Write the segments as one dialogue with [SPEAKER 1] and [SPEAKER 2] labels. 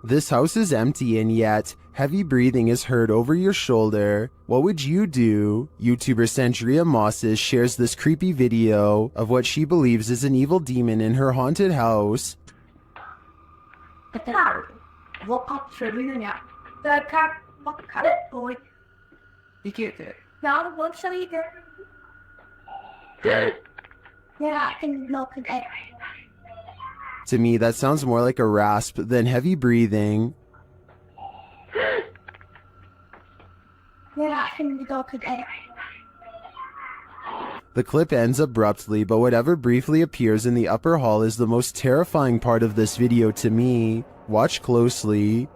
[SPEAKER 1] This house is empty and yet heavy breathing is heard over your shoulder. What would you do? YouTuber Sandria Mosses shares this creepy video of what she believes is an evil demon in her haunted house. To me, that sounds more like a rasp than heavy breathing. The clip ends abruptly, but whatever briefly appears in the upper hall is the most terrifying part of this video to me. Watch closely.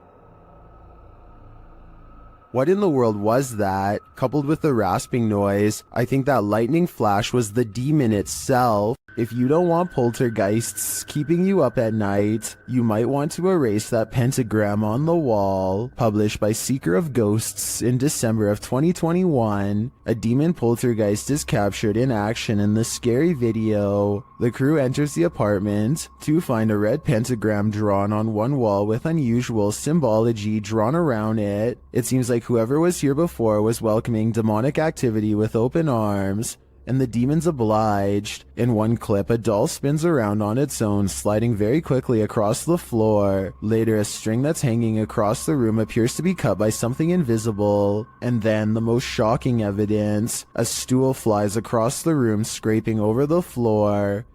[SPEAKER 1] What in the world was that? Coupled with the rasping noise, I think that lightning flash was the demon itself. If you don't want poltergeists keeping you up at night, you might want to erase that pentagram on the wall. Published by Seeker of Ghosts in December of 2021, a demon poltergeist is captured in action in this scary video. The crew enters the apartment to find a red pentagram drawn on one wall with unusual symbology drawn around it. It seems like whoever was here before was welcoming demonic activity with open arms, and the demons obliged. In one clip, a doll spins around on its own, sliding very quickly across the floor. Later, a string that's hanging across the room appears to be cut by something invisible. And then, the most shocking evidence, a stool flies across the room, scraping over the floor.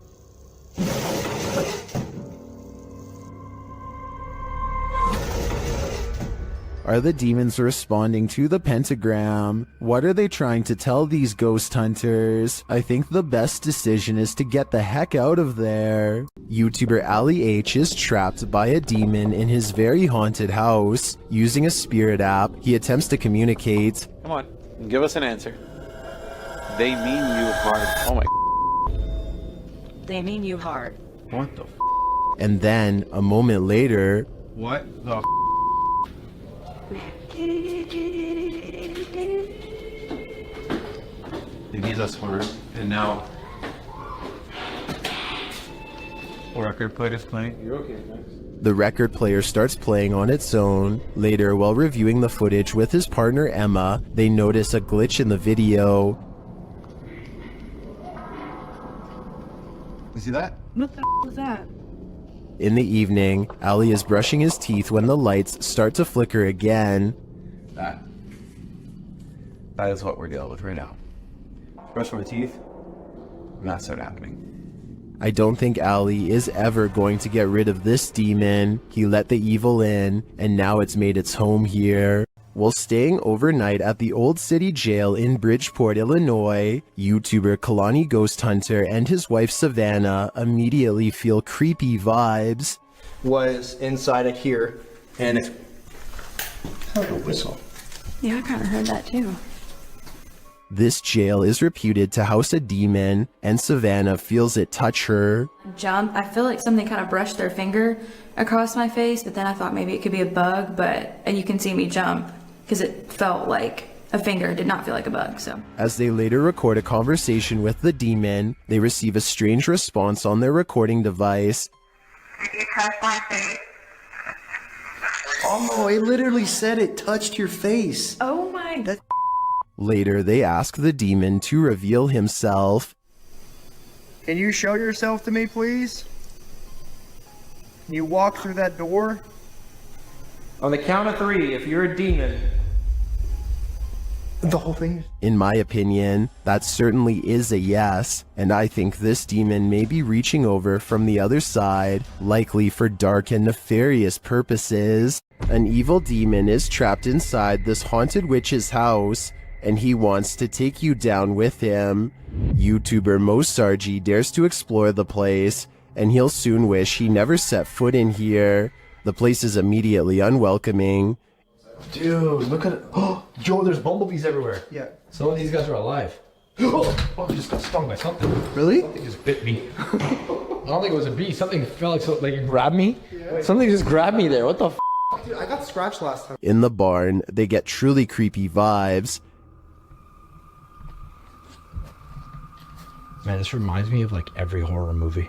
[SPEAKER 1] Are the demons responding to the pentagram? What are they trying to tell these ghost hunters? I think the best decision is to get the heck out of there. YouTuber Ali H is trapped by a demon in his very haunted house. Using a spirit app, he attempts to communicate.
[SPEAKER 2] Come on, give us an answer. They mean you hard. Oh my.
[SPEAKER 3] They mean you hard.
[SPEAKER 2] What the
[SPEAKER 1] And then, a moment later,
[SPEAKER 2] What the They need us hard, and now record player is playing. You're okay, Max.
[SPEAKER 1] the record player starts playing on its own. Later, while reviewing the footage with his partner Emma, they notice a glitch in the video.
[SPEAKER 2] You see that?
[SPEAKER 3] What the was that?
[SPEAKER 1] In the evening, Ali is brushing his teeth when the lights start to flicker again.
[SPEAKER 2] That is what we're dealing with right now. Brush my teeth, and that started happening.
[SPEAKER 1] I don't think Ali is ever going to get rid of this demon. He let the evil in, and now it's made its home here. While staying overnight at the Old City Jail in Bridgeport, Illinois, YouTuber Kalani Ghost Hunter and his wife Savannah immediately feel creepy vibes.
[SPEAKER 4] Was inside of here, and it's like a whistle.
[SPEAKER 3] Yeah, I kind of heard that too.
[SPEAKER 1] This jail is reputed to house a demon, and Savannah feels it touch her.
[SPEAKER 5] Jump. I feel like something kind of brushed their finger across my face, but then I thought maybe it could be a bug, and you can see me jump because it felt like a finger. It did not feel like a bug, so.
[SPEAKER 1] As they later record a conversation with the demon, they receive a strange response on their recording device.
[SPEAKER 4] Oh, it literally said it touched your face.
[SPEAKER 5] Oh my.
[SPEAKER 1] Later, they ask the demon to reveal himself.
[SPEAKER 4] Can you show yourself to me, please? Can you walk through that door?
[SPEAKER 6] On the count of 3, if you're a demon.
[SPEAKER 4] The whole thing?
[SPEAKER 1] In my opinion, that certainly is a yes, and I think this demon may be reaching over from the other side, likely for dark and nefarious purposes. An evil demon is trapped inside this haunted witch's house, and he wants to take you down with him. YouTuber Mo Sargi dares to explore the place, and he'll soon wish he never set foot in here. The place is immediately unwelcoming.
[SPEAKER 7] Dude, look at it. Oh, Joe, there's bumblebees everywhere.
[SPEAKER 4] Yeah.
[SPEAKER 7] Some of these guys are alive. Oh, I just got stung by something.
[SPEAKER 4] Really?
[SPEAKER 7] Something just bit me. I don't think it was a bee. Something felt like it grabbed me. Yeah. Something just grabbed me there. What the f?
[SPEAKER 4] Dude, I got scratched last time.
[SPEAKER 1] In the barn, they get truly creepy vibes.
[SPEAKER 7] Man, this reminds me of like every horror movie.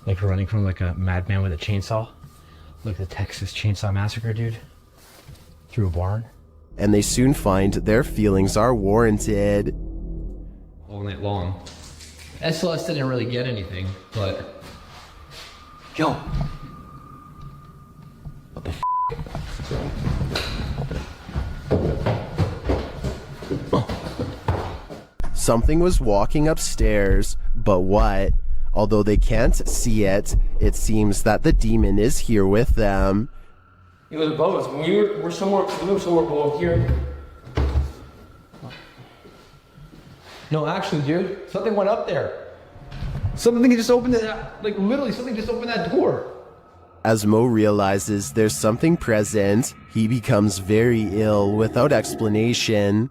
[SPEAKER 7] Like running from like a madman with a chainsaw. Look, the Texas Chainsaw Massacre, dude. Through a barn.
[SPEAKER 1] And they soon find their feelings are warranted.
[SPEAKER 7] All night long. SLS didn't really get anything, but... Yo! What the f***?
[SPEAKER 1] Something was walking upstairs, but what? Although they can't see it, it seems that the demon is here with them.
[SPEAKER 6] It was above us. When we were somewhere below here.
[SPEAKER 7] No, actually, dude, something went up there. Something just opened it, like literally something just opened that door.
[SPEAKER 1] As Mo realizes there's something present, he becomes very ill without explanation.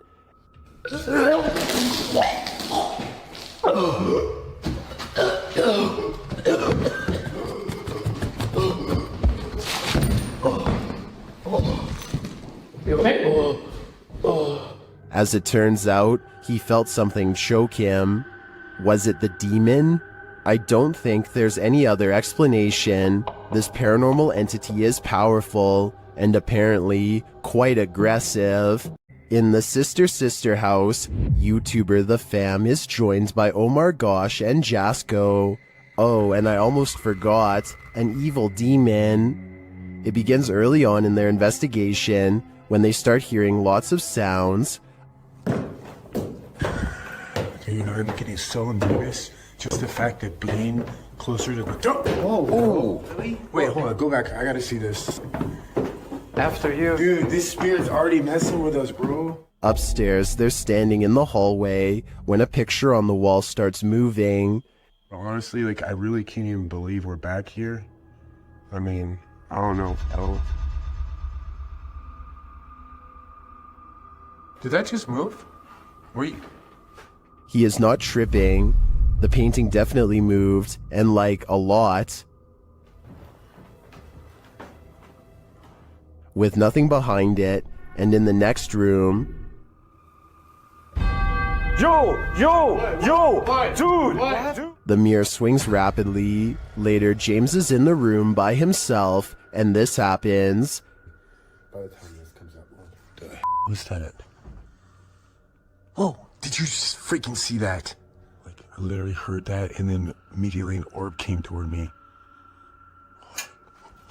[SPEAKER 6] You okay?
[SPEAKER 1] As it turns out, he felt something choke him. Was it the demon? I don't think there's any other explanation. This paranormal entity is powerful and apparently quite aggressive. In the Sister house, YouTuber The Fam is joined by Omar Gosh and Jasko. Oh, and I almost forgot, an evil demon. It begins early on in their investigation when they start hearing lots of sounds.
[SPEAKER 8] You know, I'm getting so nervous. Just the fact that being closer to the door.
[SPEAKER 4] Oh, really?
[SPEAKER 8] Wait, hold on. Go back. I gotta see this.
[SPEAKER 4] After you.
[SPEAKER 8] Dude, this spirit's already messing with us, bro.
[SPEAKER 1] Upstairs, they're standing in the hallway when a picture on the wall starts moving.
[SPEAKER 8] Honestly, like, I really can't even believe we're back here. I mean, I don't know. Did that just move? Were you...
[SPEAKER 1] He is not tripping. The painting definitely moved, and like a lot. With nothing behind it, and in the next room...
[SPEAKER 8] Dude!
[SPEAKER 1] The mirror swings rapidly. Later, James is in the room by himself, and this happens.
[SPEAKER 8] By the time this comes up, what the was that? Whoa, did you just freaking see that? Like, I literally heard that, and then immediately an orb came toward me.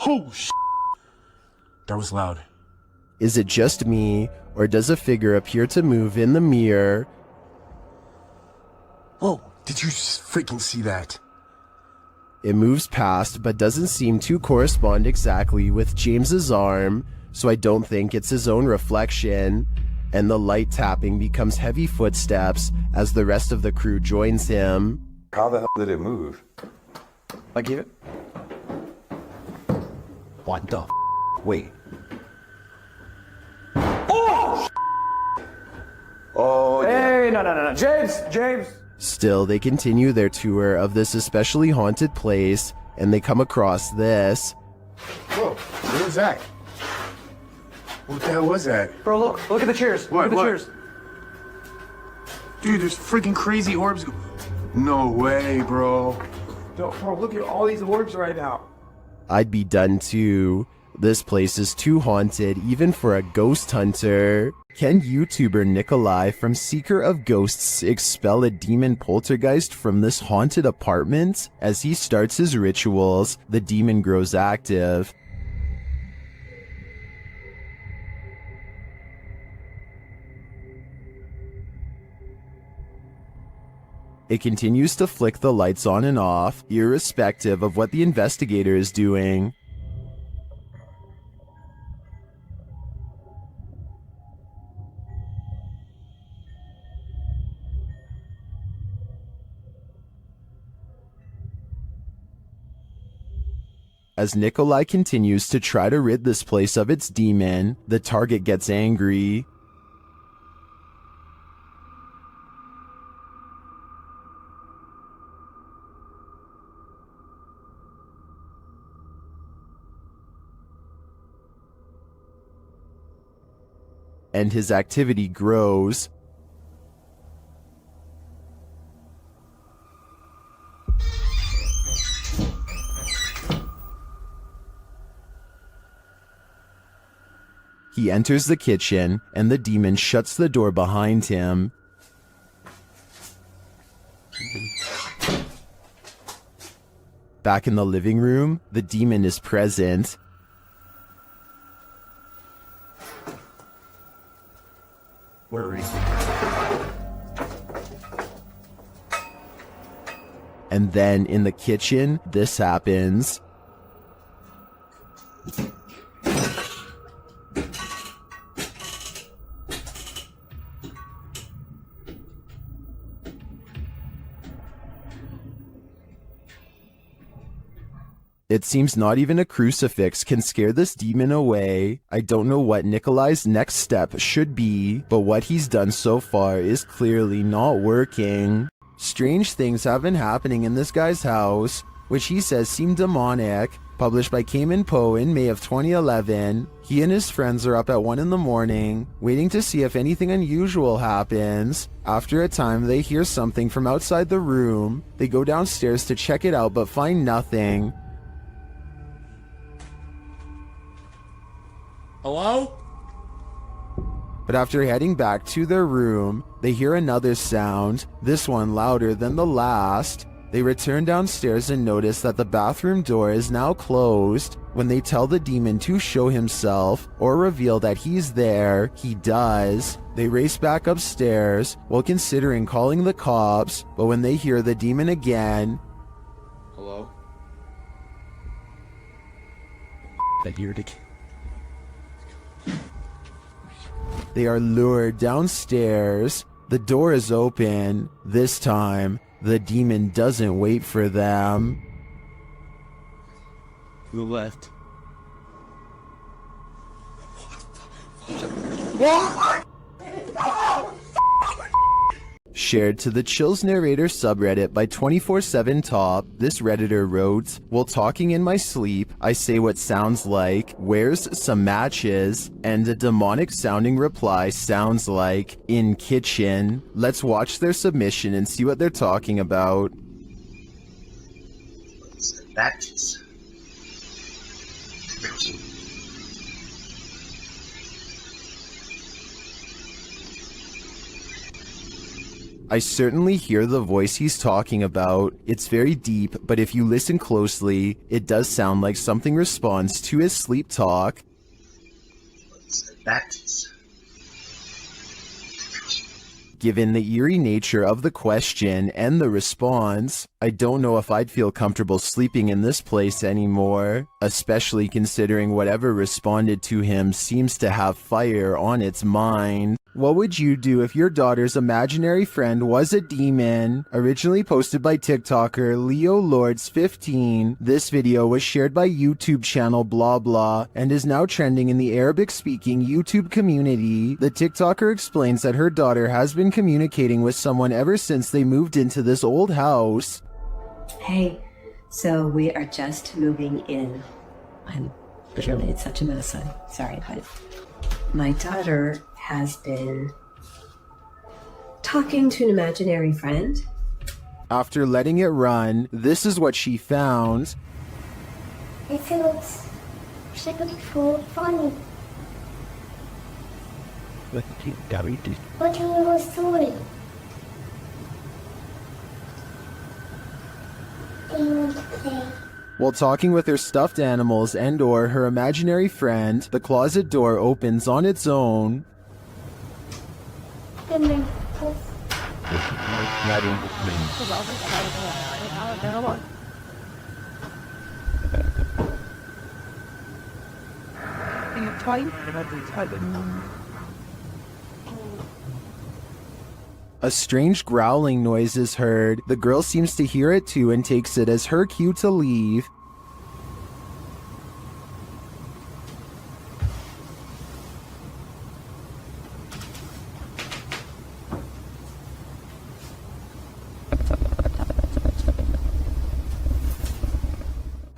[SPEAKER 8] Oh, shit. That was loud.
[SPEAKER 1] Is it just me, or does a figure appear to move in the mirror?
[SPEAKER 8] Whoa, did you just freaking see that?
[SPEAKER 1] It moves past, but doesn't seem to correspond exactly with James's arm, so I don't think it's his own reflection. And the light tapping becomes heavy footsteps as the rest of the crew joins him.
[SPEAKER 2] How the hell did it move?
[SPEAKER 6] I give it.
[SPEAKER 2] What the f? Wait. Oh, yeah.
[SPEAKER 6] Hey, no. James!
[SPEAKER 1] Still, they continue their tour of this especially haunted place, and they come across this.
[SPEAKER 8] Whoa, what was that? What the hell was that?
[SPEAKER 6] Bro, look at the chairs.
[SPEAKER 8] What,
[SPEAKER 6] Look at the
[SPEAKER 8] what?
[SPEAKER 6] chairs.
[SPEAKER 8] Dude, there's freaking crazy orbs. No way, bro.
[SPEAKER 6] Bro, look at all these orbs right now.
[SPEAKER 1] I'd be done too. This place is too haunted even for a ghost hunter. Can YouTuber Nikolai from Seeker of Ghosts expel a demon poltergeist from this haunted apartment? As he starts his rituals, the demon grows active. It continues to flick the lights on and off, irrespective of what the investigator is doing. As Nikolai continues to try to rid this place of its demon, the target gets angry. And his activity grows. He enters the kitchen, and the demon shuts the door behind him. Back in the living room, the demon is present.
[SPEAKER 8] Where is he?
[SPEAKER 1] And then in the kitchen, this happens. It seems not even a crucifix can scare this demon away. I don't know what Nikolai's next step should be, but what he's done so far is clearly not working. Strange things have been happening in this guy's house, which he says seem demonic. Published by Cayman Poe in May of 2011, he and his friends are up at 1 in the morning, waiting to see if anything unusual happens. After a time, they hear something from outside the room. They go downstairs to check it out but find nothing.
[SPEAKER 8] Hello?
[SPEAKER 1] But after heading back to their room, they hear another sound, this one louder than the last. They return downstairs and notice that the bathroom door is now closed. When they tell the demon to show himself or reveal that he's there, he does. They race back upstairs while considering calling the cops, but when they hear the demon again,
[SPEAKER 8] Hello? That ear dick.
[SPEAKER 1] they are lured downstairs. The door is open. This time, the demon doesn't wait for them.
[SPEAKER 8] To the left.
[SPEAKER 1] Shared to the Chills Narrator subreddit by 24/7 Top, this Redditor wrote, "While talking in my sleep, I say what sounds like, 'Where's some matches?' And a demonic sounding reply sounds like, 'In kitchen.' Let's watch their submission and see what they're talking about."
[SPEAKER 9] Matches.
[SPEAKER 1] I certainly hear the voice he's talking about. It's very deep, but if you listen closely, it does sound like something responds to his sleep talk.
[SPEAKER 9] Matches.
[SPEAKER 1] Given the eerie nature of the question and the response, I don't know if I'd feel comfortable sleeping in this place anymore, especially considering whatever responded to him seems to have fire on its mind. What would you do if your daughter's imaginary friend was a demon? Originally posted by TikToker Leo Lords 15, this video was shared by YouTube channel blah blah and is now trending in the Arabic-speaking YouTube community. The TikToker explains that her daughter has been communicating with someone ever since they moved into this old house.
[SPEAKER 10] Hey, so we are just moving in. It's such a mess. I'm sorry, but my daughter has been talking to an imaginary friend.
[SPEAKER 1] After letting it run, this is what she found.
[SPEAKER 11] It feels so funny. What do you want story? Do you want to play?
[SPEAKER 1] While talking with her stuffed animals and or her imaginary friend, the closet door opens on its own. A strange growling noise is heard. The girl seems to hear it too and takes it as her cue to leave.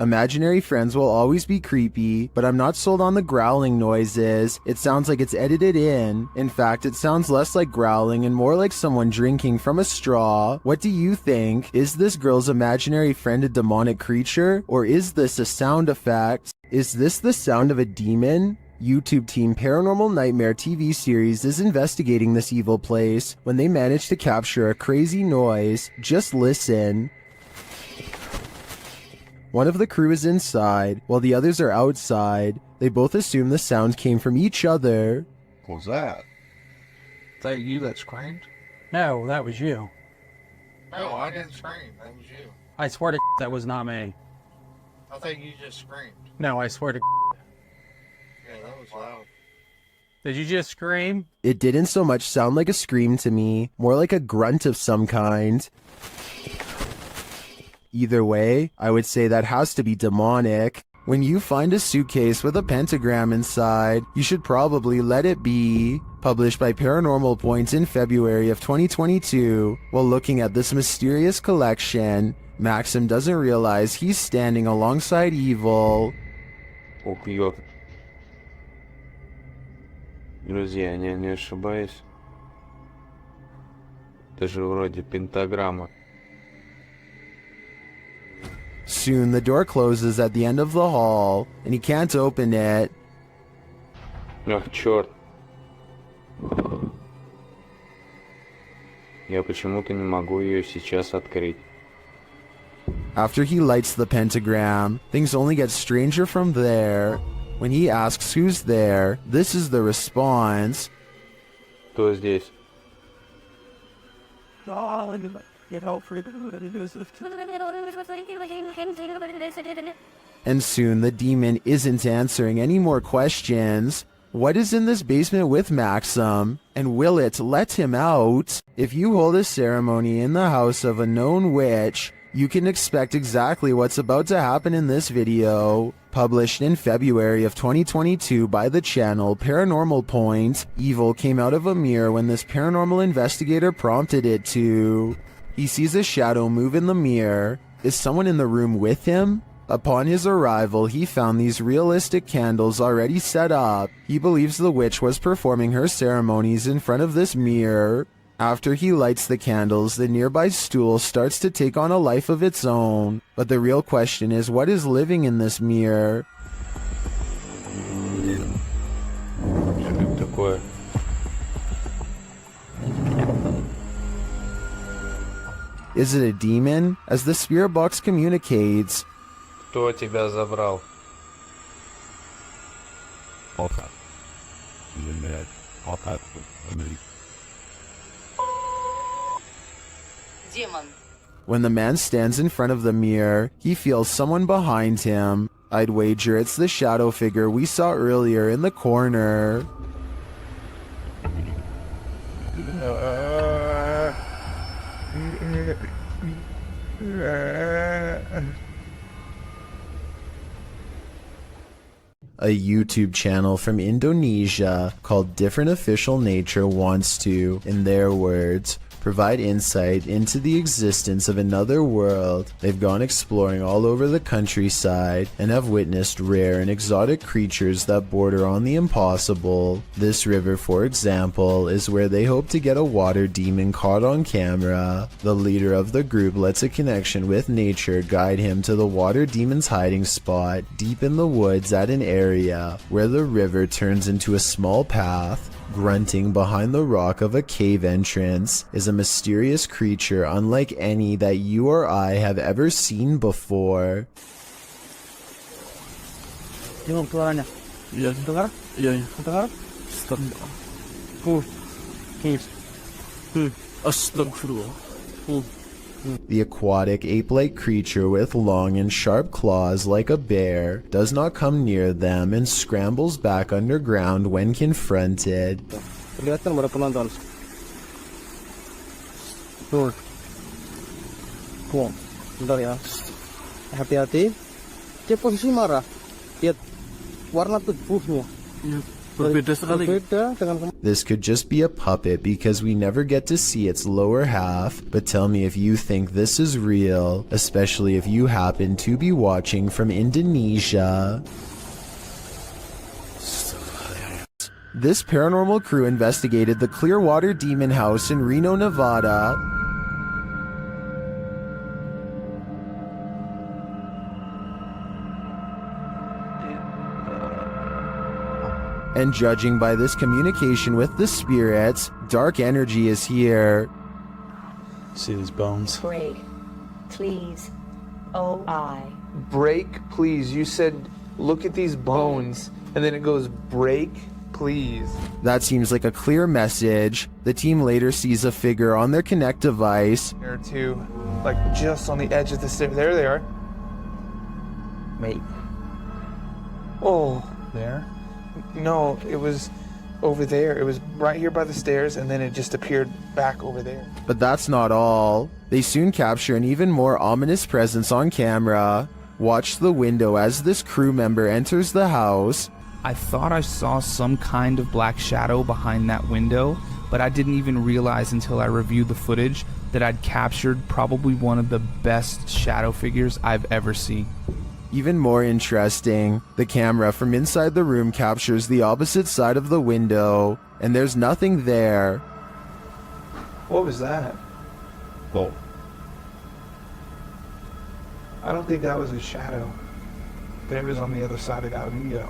[SPEAKER 1] Imaginary friends will always be creepy, but I'm not sold on the growling noises. It sounds like it's edited in. In fact, it sounds less like growling and more like someone drinking from a straw. What do you think? Is this girl's imaginary friend a demonic creature? Or is this a sound effect? Is this the sound of a demon? YouTube team Paranormal Nightmare TV series is investigating this evil place when they manage to capture a crazy noise. Just listen. One of the crew is inside, while the others are outside. They both assume the sound came from each other.
[SPEAKER 8] What was that? Is that you that screamed?
[SPEAKER 9] No, that was you.
[SPEAKER 8] No, I didn't scream. That was you.
[SPEAKER 9] I swear to that was not me.
[SPEAKER 8] I think you just screamed.
[SPEAKER 9] No, I swear to
[SPEAKER 8] Yeah, that was loud.
[SPEAKER 9] Did you just scream?
[SPEAKER 1] It didn't so much sound like a scream to me, more like a grunt of some kind. Either way, I would say that has to be demonic. When you find a suitcase with a pentagram inside, you should probably let it be. Published by Paranormal Point in February of 2022. While looking at this mysterious collection, Maxim doesn't realize he's standing alongside evil.
[SPEAKER 12] Убьет. Друзья, не ошибаюсь. Это же вроде пентаграмма.
[SPEAKER 1] Soon the door closes at the end of the hall, and he can't open it.
[SPEAKER 12] Ах, черт. Я почему-то не могу ее сейчас открыть.
[SPEAKER 1] After he lights the pentagram, things only get stranger from there. When he asks who's there, this is the response.
[SPEAKER 12] Кто здесь?
[SPEAKER 1] And soon the demon isn't answering any more questions. What is in this basement with Maxim? And will it let him out? If you hold a ceremony in the house of a known witch, you can expect exactly what's about to happen in this video. Published in February of 2022 by the channel Paranormal Point, evil came out of a mirror when this paranormal investigator prompted it to. He sees a shadow move in the mirror. Is someone in the room with him? Upon his arrival, he found these realistic candles already set up. He believes the witch was performing her ceremonies in front of this mirror. After he lights the candles, the nearby stool starts to take on a life of its own. But the real question is, what is living in this mirror?
[SPEAKER 12] Что такое?
[SPEAKER 1] Is it a demon? As the spirit box communicates,
[SPEAKER 12] Кто тебя забрал? when the man stands in front of the mirror, he feels someone behind him. I'd wager it's the shadow figure we saw earlier in the corner. A YouTube channel from Indonesia called Different Official Nature wants to, in their words, provide insight into the existence of another world. They've gone exploring all over the countryside and have witnessed rare and exotic creatures that border on the impossible. This river, for example, is where they hope to get a water demon caught on camera. The leader of the group lets a connection with nature guide him to the water demon's hiding spot deep in the woods at an area where the river turns into a small path. Grunting behind the rock of a cave entrance is a mysterious creature unlike any that you or I have ever seen before.
[SPEAKER 9] Gimana suaranya? Iya, dengar? Iya, iya. Dengar? Astagfirullah.
[SPEAKER 1] The aquatic ape-like creature with long and sharp claws like a bear does not come near them and scrambles back underground when confronted.
[SPEAKER 9] Kelihatan pada penonton. Tuh. Tuh. Bentar ya. Hati-hati. Dia posisi marah. Lihat warna tubuhnya. Berbeda sekali. Berbeda dengan.
[SPEAKER 1] This could just be a puppet because we never get to see its lower half, but tell me if you think this is real, especially if you happen to be watching from Indonesia. This paranormal crew investigated the Clearwater Demon House in Reno, Nevada. And judging by this communication with the spirits, dark energy is here.
[SPEAKER 9] See these bones?
[SPEAKER 10] Break, please. Oh, I.
[SPEAKER 6] Break, please. You said, look at these bones. And then it goes, break, please.
[SPEAKER 1] That seems like a clear message. The team later sees a figure on their Connect device.
[SPEAKER 6] There are two, like just on the edge of the stairs. There they are.
[SPEAKER 9] Wait.
[SPEAKER 6] Oh.
[SPEAKER 9] There?
[SPEAKER 6] No, it was over there. It was right here by the stairs, and then it just appeared back over there.
[SPEAKER 1] But that's not all. They soon capture an even more ominous presence on camera. Watch the window as this crew member enters the house.
[SPEAKER 13] I thought I saw some kind of black shadow behind that window, but I didn't even realize until I reviewed the footage that I'd captured probably one of the best shadow figures I've ever seen.
[SPEAKER 1] Even more interesting, the camera from inside the room captures the opposite side of the window, and there's nothing there.
[SPEAKER 6] What was that?
[SPEAKER 9] Whoa.
[SPEAKER 6] I don't think that was a shadow. But it was on the other side of that window.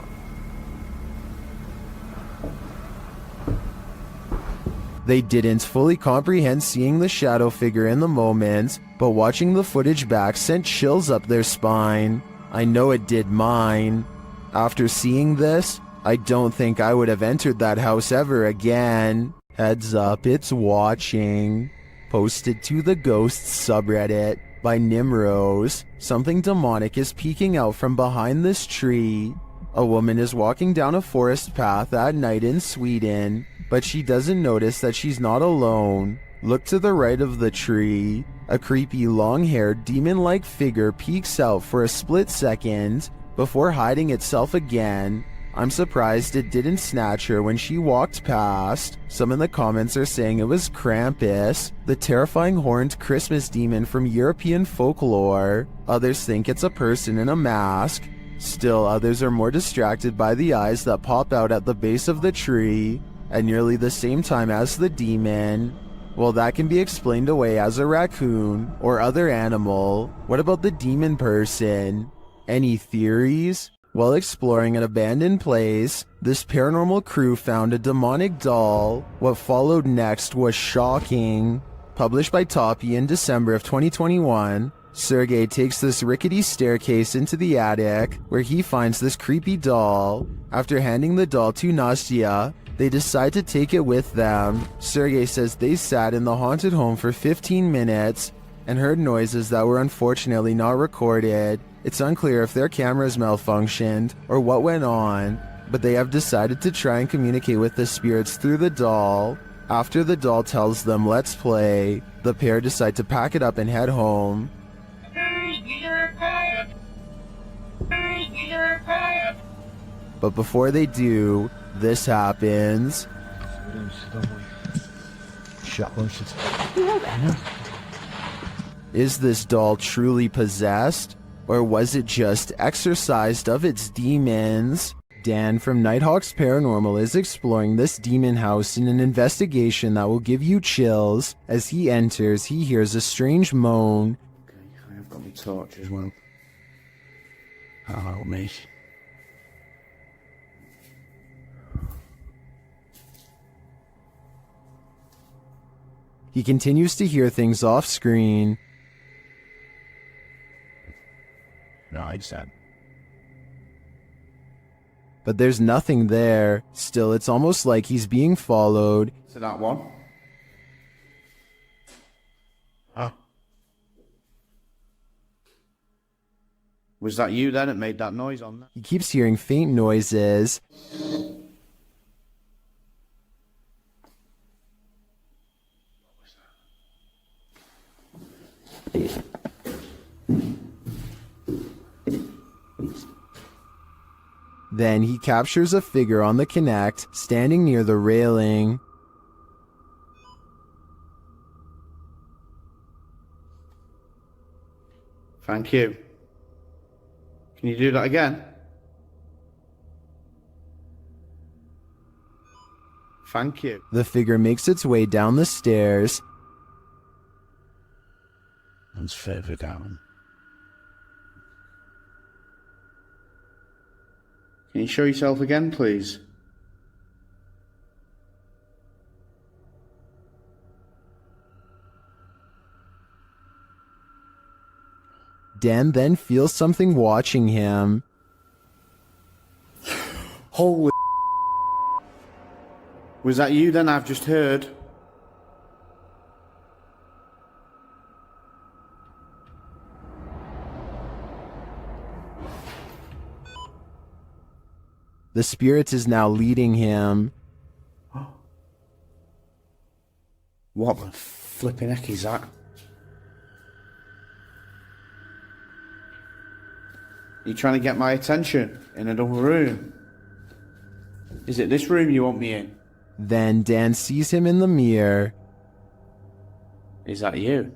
[SPEAKER 1] They didn't fully comprehend seeing the shadow figure in the moment, but watching the footage back sent chills up their spine. I know it did mine. After seeing this, I don't think I would have entered that house ever again. Heads up, it's watching. Posted to the Ghosts subreddit by Nimrose. Something demonic is peeking out from behind this tree. A woman is walking down a forest path at night in Sweden, but she doesn't notice that she's not alone. Look to the right of the tree. A creepy long-haired demon-like figure peeks out for a split second before hiding itself again. I'm surprised it didn't snatch her when she walked past. Some in the comments are saying it was Krampus, the terrifying horned Christmas demon from European folklore. Others think it's a person in a mask. Still, others are more distracted by the eyes that pop out at the base of the tree at nearly the same time as the demon. Well, that can be explained away as a raccoon or other animal. What about the demon person? Any theories? While exploring an abandoned place, this paranormal crew found a demonic doll. What followed next was shocking. Published by Toppy in December of 2021, Sergey takes this rickety staircase into the attic, where he finds this creepy doll. After handing the doll to Nastya, they decide to take it with them. Sergey says they sat in the haunted home for 15 minutes and heard noises that were unfortunately not recorded. It's unclear if their cameras malfunctioned or what went on, but they have decided to try and communicate with the spirits through the doll. After the doll tells them let's play, the pair decide to pack it up and head home. But before they do, this happens. Is this doll truly possessed? Or was it just exorcised of its demons? Dan from Nighthawk's Paranormal is exploring this demon house in an investigation that will give you chills. As he enters, he hears a strange moan.
[SPEAKER 9] Okay, I've got my torch as well. That'll help me.
[SPEAKER 1] He continues to hear things off screen.
[SPEAKER 9] No, I just had.
[SPEAKER 1] But there's nothing there. Still, it's almost like he's being followed.
[SPEAKER 2] So that one.
[SPEAKER 9] Huh?
[SPEAKER 2] Was that you then that made that noise on that?
[SPEAKER 1] He keeps hearing faint noises. Then he captures a figure on the Connect, standing near the railing.
[SPEAKER 2] Thank you. Can you do that again? Thank you.
[SPEAKER 1] The figure makes its way down the stairs.
[SPEAKER 9] One's further down.
[SPEAKER 2] Can you show yourself again, please?
[SPEAKER 1] Dan then feels something watching him.
[SPEAKER 9] Holy. Was that you then? I've just heard.
[SPEAKER 1] The spirit is now leading him.
[SPEAKER 9] What the flipping heck is that? You trying to get my attention in another room? Is it this room you want me in?
[SPEAKER 1] Then Dan sees him in the mirror.
[SPEAKER 9] Is that you?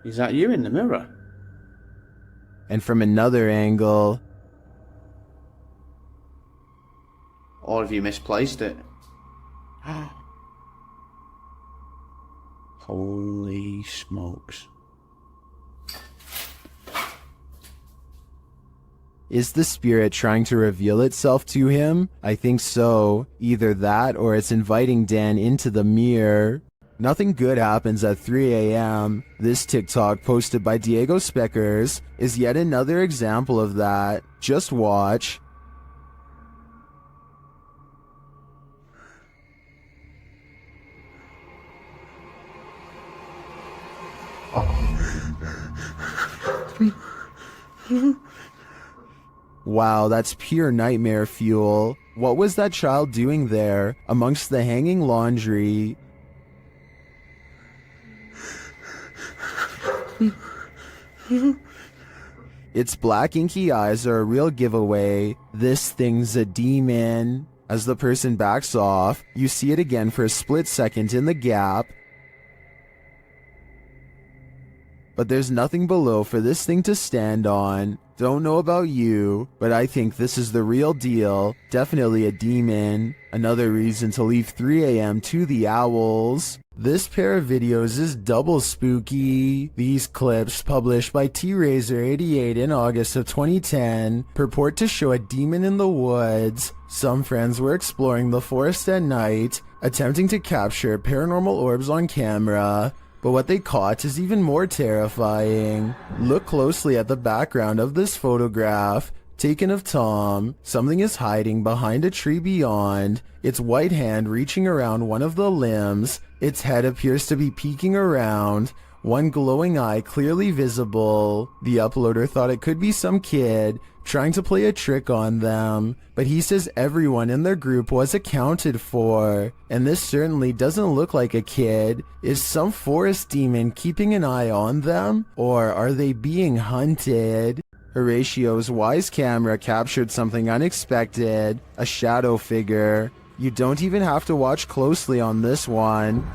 [SPEAKER 9] Is that you in the mirror?
[SPEAKER 1] And from another angle,
[SPEAKER 9] or have you misplaced it? Holy smokes.
[SPEAKER 1] is the spirit trying to reveal itself to him? I think so. Either that or it's inviting Dan into the mirror. Nothing good happens at 3 a.m. This TikTok posted by Diego Speckers is yet another example of that. Just watch. Wow, that's pure nightmare fuel. What was that child doing there, amongst the hanging laundry? Its black inky eyes are a real giveaway. This thing's a demon. As the person backs off, you see it again for a split second in the gap. But there's nothing below for this thing to stand on. Don't know about you, but I think this is the real deal. Definitely a demon. Another reason to leave 3 a.m. to the owls. This pair of videos is double spooky. These clips, published by T-Razor88 in August of 2010, purport to show a demon in the woods. Some friends were exploring the forest at night, attempting to capture paranormal orbs on camera. But what they caught is even more terrifying. Look closely at the background of this photograph, taken of Tom. Something is hiding behind a tree beyond, its white hand reaching around one of the limbs. Its head appears to be peeking around, one glowing eye clearly visible. The uploader thought it could be some kid trying to play a trick on them, but he says everyone in their group was accounted for, and this certainly doesn't look like a kid. Is some forest demon keeping an eye on them, or are they being hunted? Horatio's wise camera captured something unexpected, a shadow figure. You don't even have to watch closely on this one.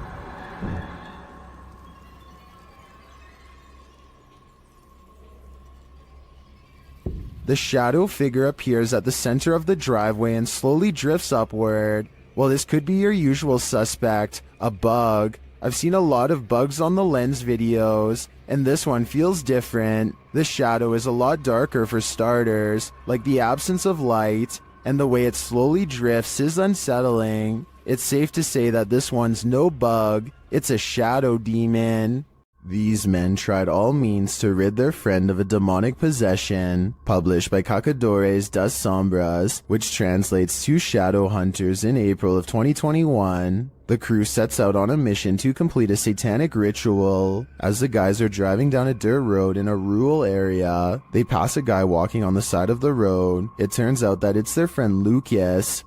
[SPEAKER 1] The shadow figure appears at the center of the driveway and slowly drifts upward. Well, this could be your usual suspect, a bug. I've seen a lot of bugs on the lens videos, and this one feels different. The shadow is a lot darker for starters, like the absence of light, and the way it slowly drifts is unsettling. It's safe to say that this one's no bug, it's a shadow demon. These men tried all means to rid their friend of a demonic possession, published by Cacadores das Sombras, which translates to Shadow Hunters in April of 2021. The crew sets out on a mission to complete a satanic ritual. As the guys are driving down a dirt road in a rural area, they pass a guy walking on the side of the road. It turns out that it's their friend Lucas.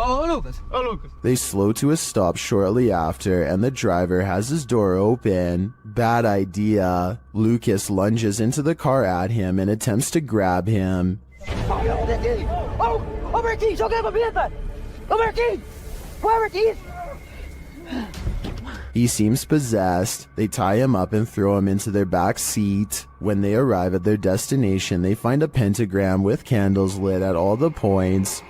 [SPEAKER 14] Oh, Lucas. Oh, Lucas.
[SPEAKER 1] They slow to a stop shortly after, and the driver has his door open. Bad idea. Lucas lunges into the car at him and attempts to grab him.
[SPEAKER 14] Oh, over keys. Okay, over keys. Over keys.
[SPEAKER 1] He seems possessed. They tie him up and throw him into their back seat. When they arrive at their destination, they find a pentagram with candles lit at all the points.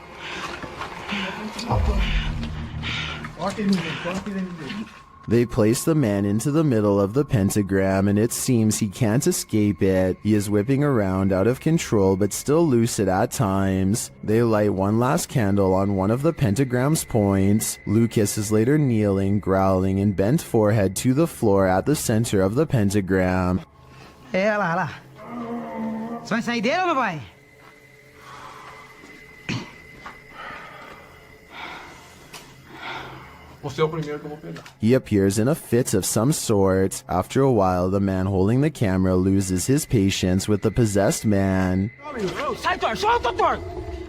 [SPEAKER 12] They place the man into the middle of the pentagram and it seems he can't escape it. He is whipping around out of control but still lucid at times. They light one last candle on one of the pentagram's points. Lucas is later kneeling, growling, and bent forehead to the floor at the center of the pentagram.
[SPEAKER 14] É, lá, lá. Você vai sair dele ou não vai?
[SPEAKER 7] Você é o primeiro que eu vou pegar.
[SPEAKER 12] He appears in a fit of some sort. After a while, the man holding the camera loses his patience with the possessed man.
[SPEAKER 14] Sai, Thor! Solta, Thor!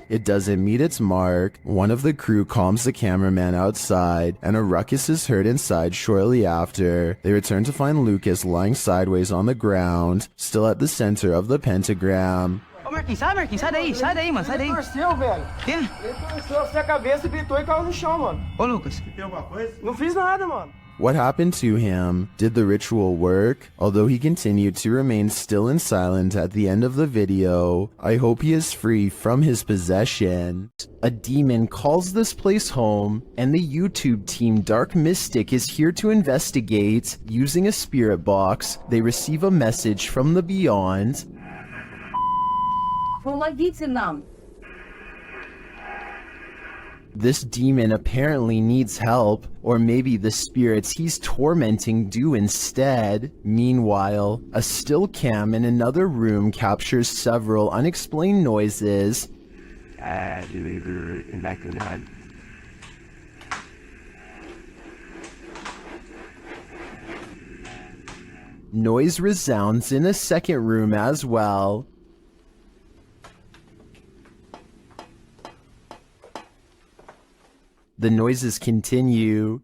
[SPEAKER 12] It doesn't meet its mark. One of the crew calms the cameraman outside, and a ruckus is heard inside shortly after. They return to find Lucas lying sideways on the ground, still at the center of the pentagram.
[SPEAKER 14] Ô, Marquinhos, sai daí, mano, sai daí.
[SPEAKER 6] Ele torceu, velho.
[SPEAKER 14] Quê?
[SPEAKER 6] Ele torceu assim a cabeça, gritou e caiu no chão, mano.
[SPEAKER 14] Ô, Lucas.
[SPEAKER 4] Tem alguma coisa?
[SPEAKER 6] Não fiz nada, mano.
[SPEAKER 12] What happened to him? Did the ritual work? Although he continued to remain still and silent at the end of the video, I hope he is free from his possession. A demon calls this place home, and the YouTube team Dark Mystic is here to investigate. Using a spirit box, they receive a message from the beyond. This demon apparently needs help, or maybe the spirits he's tormenting do instead. Meanwhile, a still cam in another room captures several unexplained noises. Noise resounds in a second room as well. The noises continue.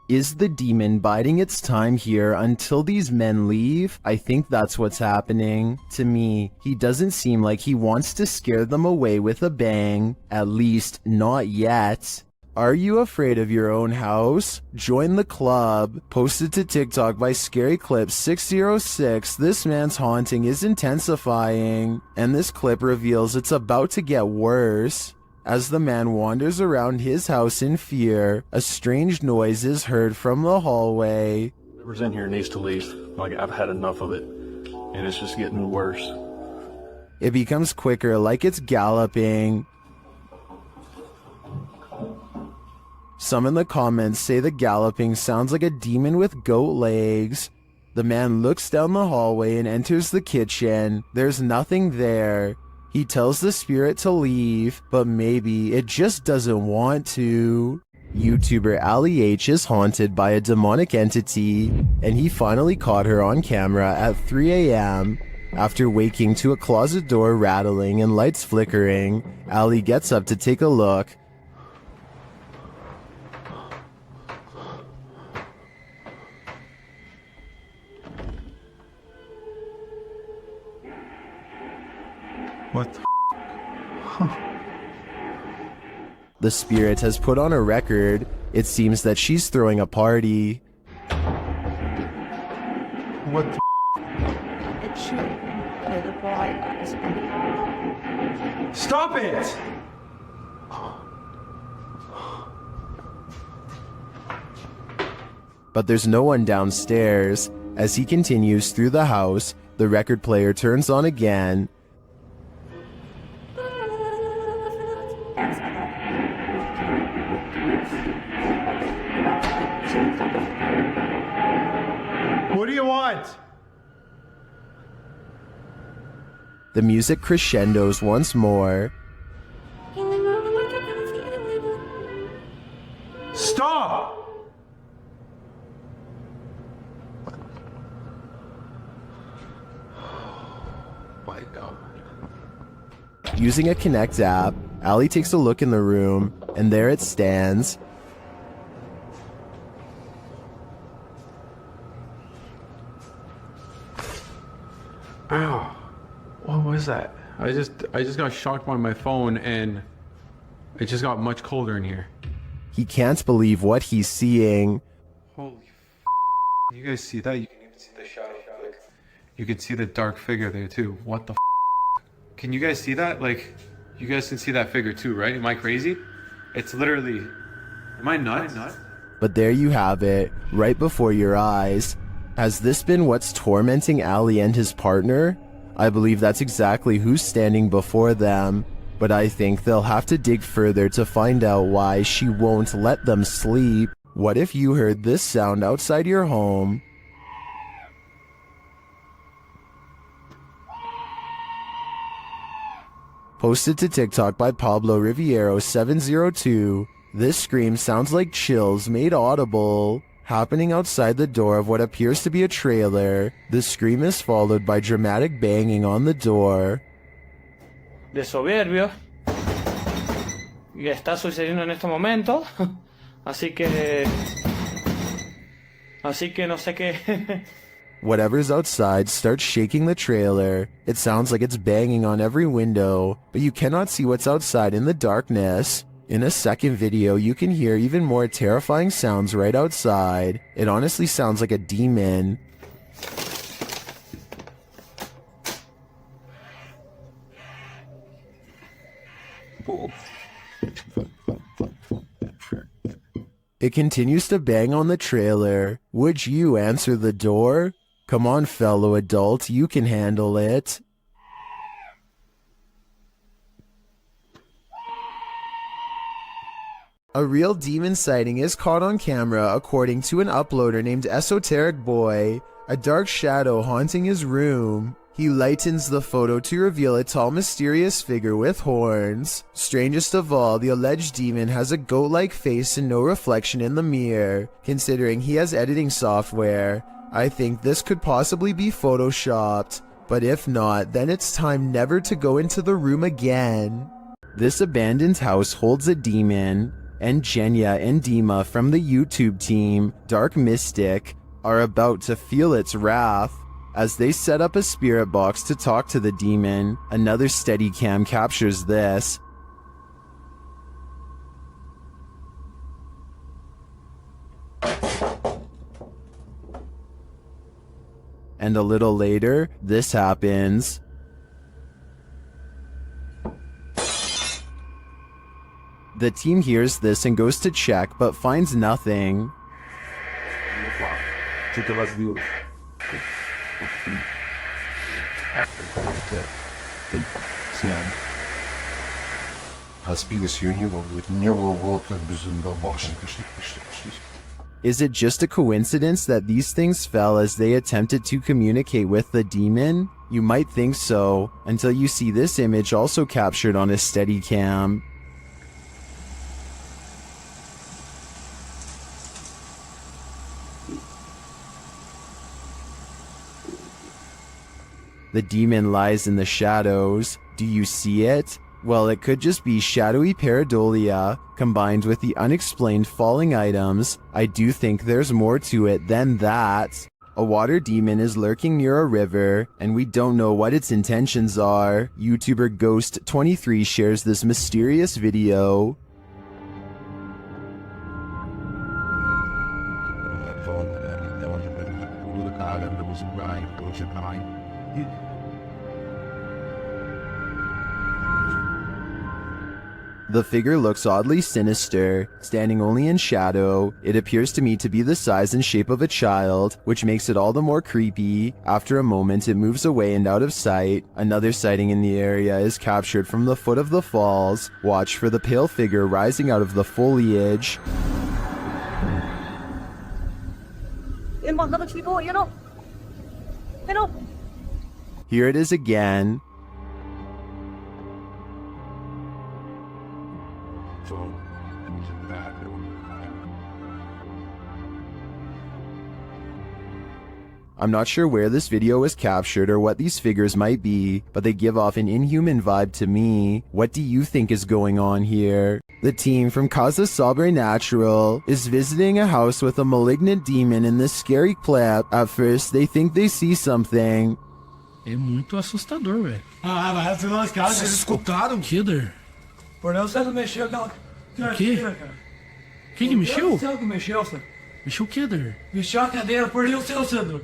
[SPEAKER 12] Is the demon biding its time here until these men leave? I think that's what's happening. To me, he doesn't seem like he wants to scare them away with a bang. At least, not yet. Are you afraid of your own house? Join the club. Posted to TikTok by Scary Clip 606, this man's haunting is intensifying, and this clip reveals it's about to get worse. As the man wanders around his house in fear, a strange noise is heard from the hallway.
[SPEAKER 8] Whoever's in here needs to leave. Like, I've had enough of it, and it's just getting worse.
[SPEAKER 12] It becomes quicker, like it's galloping. Some in the comments say the galloping sounds like a demon with goat legs. The man looks down the hallway and enters the kitchen. There's nothing there. He tells the spirit to leave, but maybe it just doesn't want to. YouTuber Ali H is haunted by a demonic entity, and he finally caught her on camera at 3 a.m. After waking to a closet door rattling and lights flickering, Ali gets up to take a look.
[SPEAKER 8] What the
[SPEAKER 12] The spirit has put on a record. It seems that she's throwing a party.
[SPEAKER 8] What the
[SPEAKER 3] It should play the bright lights.
[SPEAKER 8] Stop it!
[SPEAKER 12] But there's no one downstairs. As he continues through the house, the record player turns on again.
[SPEAKER 8] What do you want?
[SPEAKER 12] The music crescendos once more.
[SPEAKER 8] Stop! My God.
[SPEAKER 12] Using a Connect app, Ali takes a look in the room, and there it stands.
[SPEAKER 7] Ow. What was that? I just got shocked by my phone and it just got much colder in here.
[SPEAKER 12] He can't believe what he's seeing.
[SPEAKER 7] Holy You guys see that? You can even see the shadow. Like, you can see the dark figure there too. What the Can you guys see that? Like, You guys can see that figure too, right? Am I crazy? It's literally... Am I nuts?
[SPEAKER 1] But there you have it, right before your eyes. Has this been what's tormenting Ali and his partner? I believe that's exactly who's standing before them, but I think they'll have to dig further to find out why she won't let them sleep. What if you heard this sound outside your home? Posted to TikTok by Pablo Riviero 702, this scream sounds like chills made audible, happening outside the door of what appears to be a trailer. The scream is followed by dramatic banging on the door.
[SPEAKER 15] De soberbio. Y está sucediendo en este momento. Así que no sé qué.
[SPEAKER 1] Whatever's outside starts shaking the trailer. It sounds like it's banging on every window, but you cannot see what's outside in the darkness. In a second video, you can hear even more terrifying sounds right outside. It honestly sounds like a demon. It continues to bang on the trailer. Would you answer the door? Come on, fellow adult, you can handle it. A real demon sighting is caught on camera according to an uploader named Esoteric Boy, a dark shadow haunting his room. He lightens the photo to reveal a tall mysterious figure with horns. Strangest of all, the alleged demon has a goat-like face and no reflection in the mirror. Considering he has editing software, I think this could possibly be photoshopped, but if not, then it's time never to go into the room again. This abandoned house holds a demon, and Jenya and Dima from the YouTube team, Dark Mystic, are about to feel its wrath. As they set up a spirit box to talk to the demon, another Steadicam captures this. And a little later, this happens. The team hears this and goes to check, but finds nothing. Is it just a coincidence that these things fell as they attempted to communicate with the demon? You might think so, until you see this image also captured on a Steadicam. The demon lies in the shadows. Do you see it? Well, it could just be shadowy pareidolia combined with the unexplained falling items. I do think there's more to it than that. A water demon is lurking near a river, and we don't know what its intentions are. YouTuber Ghost23 shares this mysterious video. The figure looks oddly sinister, standing only in shadow. It appears to me to be the size and shape of a child, which makes it all the more creepy. After a moment, it moves away and out of sight. Another sighting in the area is captured from the foot of the falls. Watch for the pale figure rising out of the foliage. Here it is again. I'm not sure where this video was captured or what these figures might be, but they give off an inhuman vibe to me. What do you think is going on here? The team from Casa Sobrenatural is visiting a house with a malignant demon in this scary clip. At first, they think they see something.
[SPEAKER 16] É muito assustador, velho.
[SPEAKER 14] Ah, mas as nossas casas.
[SPEAKER 16] Vocês escutaram? Killer.
[SPEAKER 14] Por não, você não mexeu, não.
[SPEAKER 16] O quê? Quem que mexeu?
[SPEAKER 14] Você que mexeu, senhor.
[SPEAKER 16] Mexeu o quê, Der?
[SPEAKER 14] Mexeu a cadeira, por Deus, seu senhor.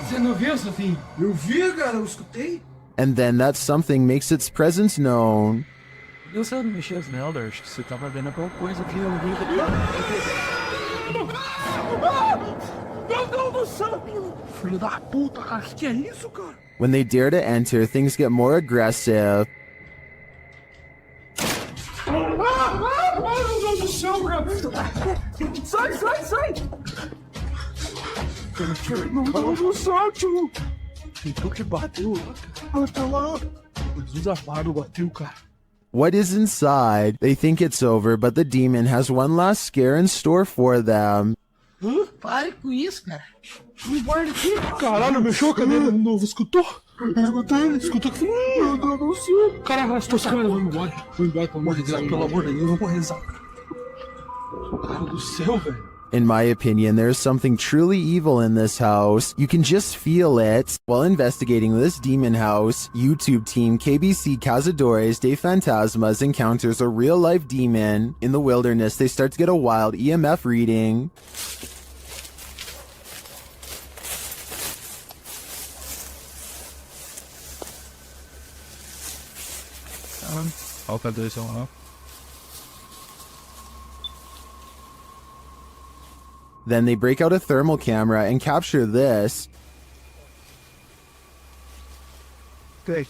[SPEAKER 14] Você não viu, Sofinho? Eu vi, cara, eu escutei.
[SPEAKER 1] and then that something makes its presence known.
[SPEAKER 16] Eu só não mexi as merdas, acho que você tava vendo alguma coisa aqui. Meu Deus do céu! Filho da puta, cara, que é isso, cara?
[SPEAKER 1] When they dare to enter, things get more aggressive.
[SPEAKER 16] Meu Deus do céu, cara! Sai, sai, sai! Meu Deus do céu, tio! Então que bateu? Tá lá! O desafado bateu, cara.
[SPEAKER 1] What is inside? They think it's over, but the demon has one last scare in store for them.
[SPEAKER 16] Hã? Pare com isso, cara. Me guarda aqui. Caralho, mexeu a cadeira de novo. Escutou? Escutou que falou. Meu Deus do céu. Cara, arrastou os caras. Vamos embora. Vamos embora, pelo amor de Deus. Pelo amor de Deus, vamos rezar. Cara do céu, velho.
[SPEAKER 1] In my opinion, there's something truly evil in this house. You can just feel it. While investigating this demon house, YouTube team KBC Cazadores de Fantasmas encounters a real-life demon. In the wilderness, they start to get a wild EMF reading.
[SPEAKER 13] I'll cut this one off.
[SPEAKER 1] Then they break out a thermal camera and capture this.
[SPEAKER 6] Grace.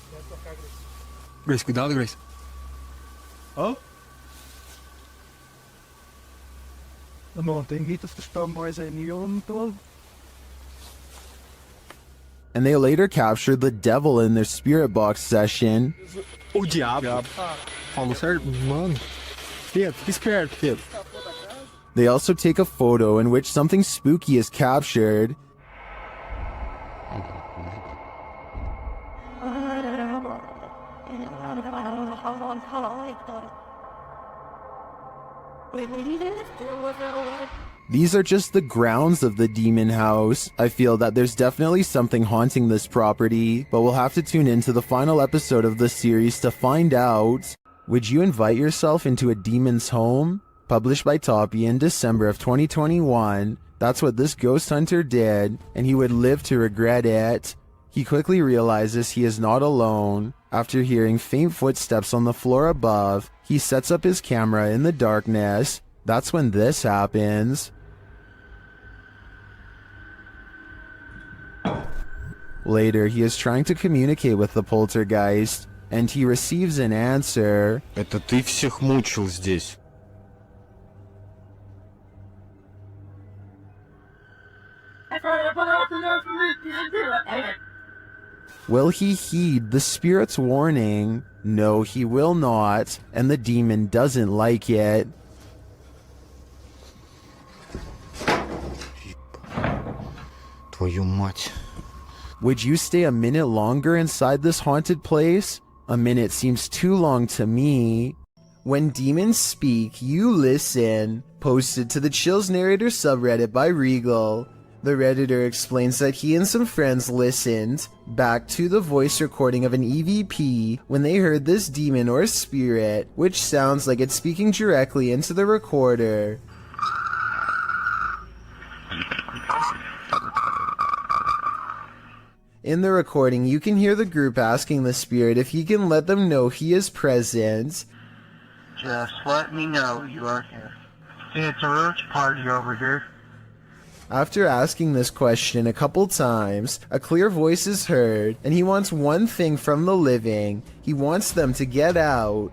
[SPEAKER 8] Grace, cuidado, Grace.
[SPEAKER 6] Oh? Não tem gritos que estão mais em todo.
[SPEAKER 1] And they later captured the devil in their spirit box session.
[SPEAKER 8] O diabo. Falou certo? Mano. Pedro, fica esperto, Pedro.
[SPEAKER 1] They also take a photo in which something spooky is captured. These are just the grounds of the demon house. I feel that there's definitely something haunting this property, but we'll have to tune into the final episode of the series to find out. Would you invite yourself into a demon's home? Published by Toppy in December of 2021, that's what this ghost hunter did, and he would live to regret it. He quickly realizes he is not alone. After hearing faint footsteps on the floor above, he sets up his camera in the darkness. That's when this happens. Later, he is trying to communicate with the poltergeist, and he receives an answer.
[SPEAKER 8] Это ты всех мучил здесь.
[SPEAKER 1] Will he heed the spirit's warning? No, he will not, and the demon doesn't like it.
[SPEAKER 8] Твою мать.
[SPEAKER 1] Would you stay a minute longer inside this haunted place? A minute seems too long to me. When demons speak, you listen. Posted to the Chills Narrator subreddit by Regal. The Redditor explains that he and some friends listened back to the voice recording of an EVP when they heard this demon or spirit, which sounds like it's speaking directly into the recorder. In the recording, you can hear the group asking the spirit if he can let them know he is present.
[SPEAKER 17] Just let me know you are here. It's a roach party over here.
[SPEAKER 1] After asking this question a couple times, a clear voice is heard, and he wants one thing from the living. He wants them to get out.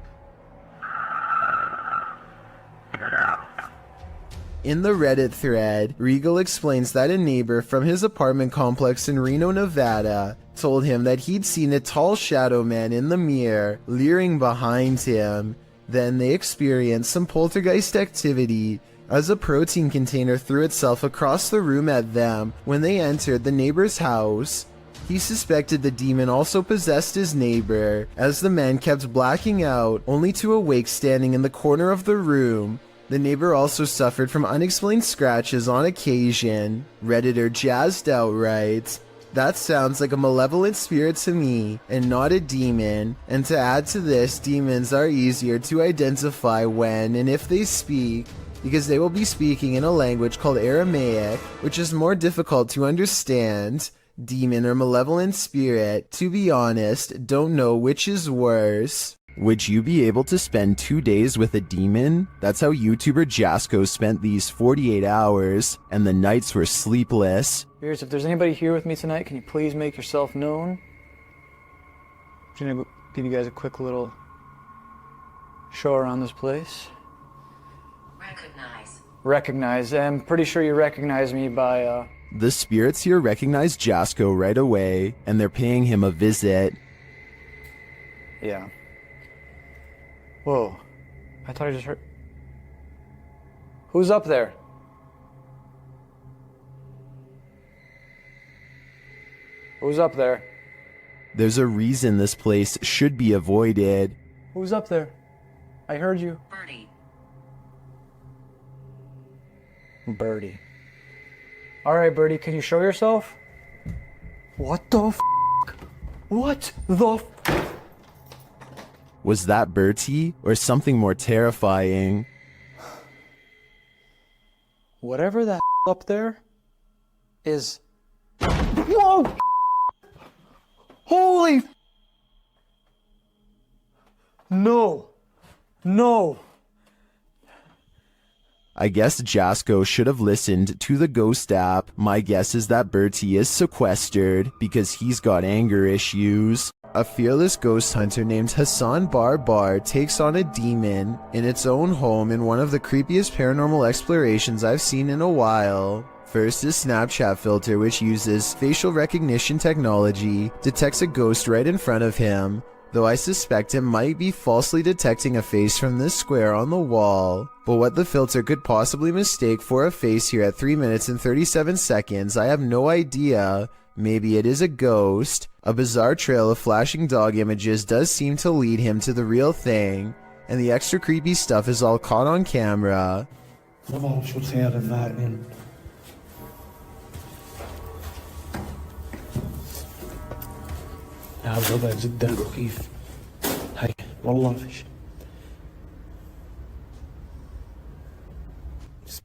[SPEAKER 1] In the Reddit thread, Regal explains that a neighbor from his apartment complex in Reno, Nevada, told him that he'd seen a tall shadow man in the mirror, leering behind him. Then they experienced some poltergeist activity, as a protein container threw itself across the room at them when they entered the neighbor's house. He suspected the demon also possessed his neighbor, as the man kept blacking out, only to awake standing in the corner of the room. The neighbor also suffered from unexplained scratches on occasion. Redditor jazzed out writes, "That sounds like a malevolent spirit to me, and not a demon. And to add to this, demons are easier to identify when and if they speak, because they will be speaking in a language called Aramaic, which is more difficult to understand. Demon or malevolent spirit, to be honest, don't know which is worse. Would you be able to spend 2 days with a demon? That's how YouTuber Jasko spent these 48 hours, and the nights were sleepless.
[SPEAKER 15] Spirits, if there's anybody here with me tonight, can you please make yourself known? I'm gonna give you guys a quick little show around this place. Recognize. I'm pretty sure you recognize me by,
[SPEAKER 1] The spirits here recognize Jasko right away, and they're paying him a visit.
[SPEAKER 15] Yeah. Whoa. I thought I just heard... Who's up there? Who's up there?
[SPEAKER 1] There's a reason this place should be avoided.
[SPEAKER 15] Who's up there? I heard you. Birdie. Alright, Birdie, can you show yourself? What the f***? What the f***?
[SPEAKER 1] Was that Bertie, or something more terrifying?
[SPEAKER 15] Whatever that up there is... Whoa! Holy... No. No.
[SPEAKER 1] I guess Jasko should have listened to the ghost app. My guess is that Bertie is sequestered because he's got anger issues. A fearless ghost hunter named Hassan Barbar takes on a demon in its own home in one of the creepiest paranormal explorations I've seen in a while. First is Snapchat filter, which uses facial recognition technology, detects a ghost right in front of him, though I suspect it might be falsely detecting a face from this square on the wall. But what the filter could possibly mistake for a face here at 3 minutes and 37 seconds, I have no idea. Maybe it is a ghost. A bizarre trail of flashing dog images does seem to lead him to the real thing, and the extra creepy stuff is all caught on camera.
[SPEAKER 16] الوضع جدا مخيف هاي والله فيش.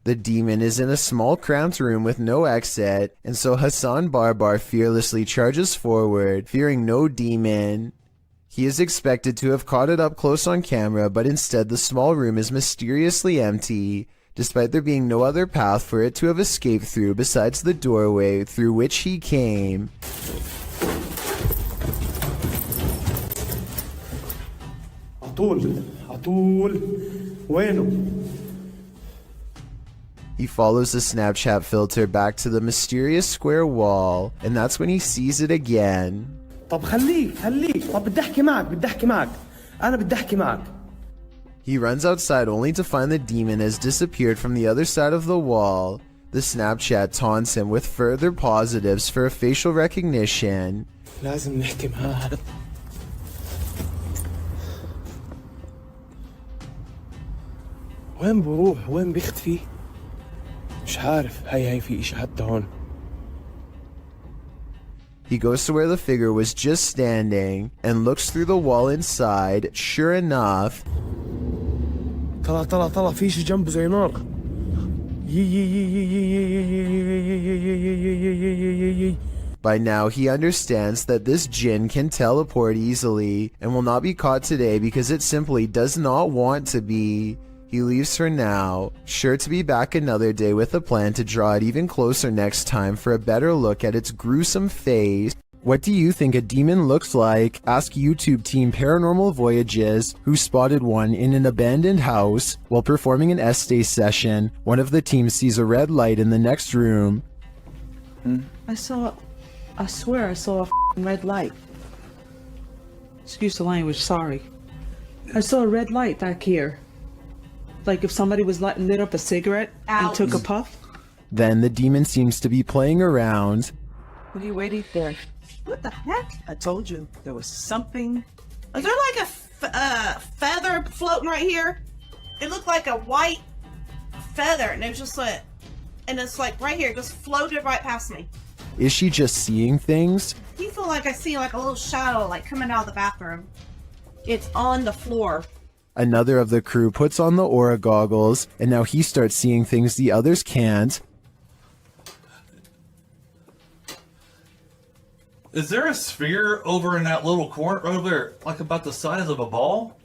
[SPEAKER 1] The demon is in a small cramped room with no exit, and so Hassan Barbar fearlessly charges forward, fearing no demon. He is expected to have caught it up close on camera, but instead the small room is mysteriously empty, despite there being no other path for it to have escaped through besides the doorway through which he came.
[SPEAKER 16] عطول وينه؟
[SPEAKER 1] He follows the Snapchat filter back to the mysterious square wall, and that's when he sees it again.
[SPEAKER 16] طب خليك طب بدي احكي معك انا بدي احكي معك.
[SPEAKER 1] He runs outside only to find the demon has disappeared from the other side of the wall. The Snapchat taunts him with further positives for a facial recognition.
[SPEAKER 16] لازم نحكي معاه. وين بروح وين بيختفي مش عارف. هاي في اشي حتى هون.
[SPEAKER 1] He goes to where the figure was just standing and looks through the wall inside. Sure enough,
[SPEAKER 16] طلع في شي جنبه زي نار.
[SPEAKER 1] by now he understands that this jinn can teleport easily and will not be caught today because it simply does not want to be. He leaves for now, sure to be back another day with a plan to draw it even closer next time for a better look at its gruesome face. What do you think a demon looks like? Ask YouTube team Paranormal Voyages, who spotted one in an abandoned house. While performing an essay session, one of the team sees a red light in the next room.
[SPEAKER 3] I swear I saw a red light. Excuse the language, sorry. I saw a red light back here. Like if somebody was lit up a cigarette and took a puff.
[SPEAKER 1] Then the demon seems to be playing around.
[SPEAKER 3] What are you waiting for? What the heck? I told you there was something.
[SPEAKER 18] Is there like a feather floating right here? It looked like a white feather, and it was just like, and it's like right here, just floated right past me.
[SPEAKER 1] Is she just seeing things?
[SPEAKER 18] You feel like I see like a little shadow like coming out of the bathroom. It's on the floor.
[SPEAKER 1] Another of the crew puts on the aura goggles, and now he starts seeing things the others can't.
[SPEAKER 19] Is there a sphere over in that little corner over there, like about the size of a ball?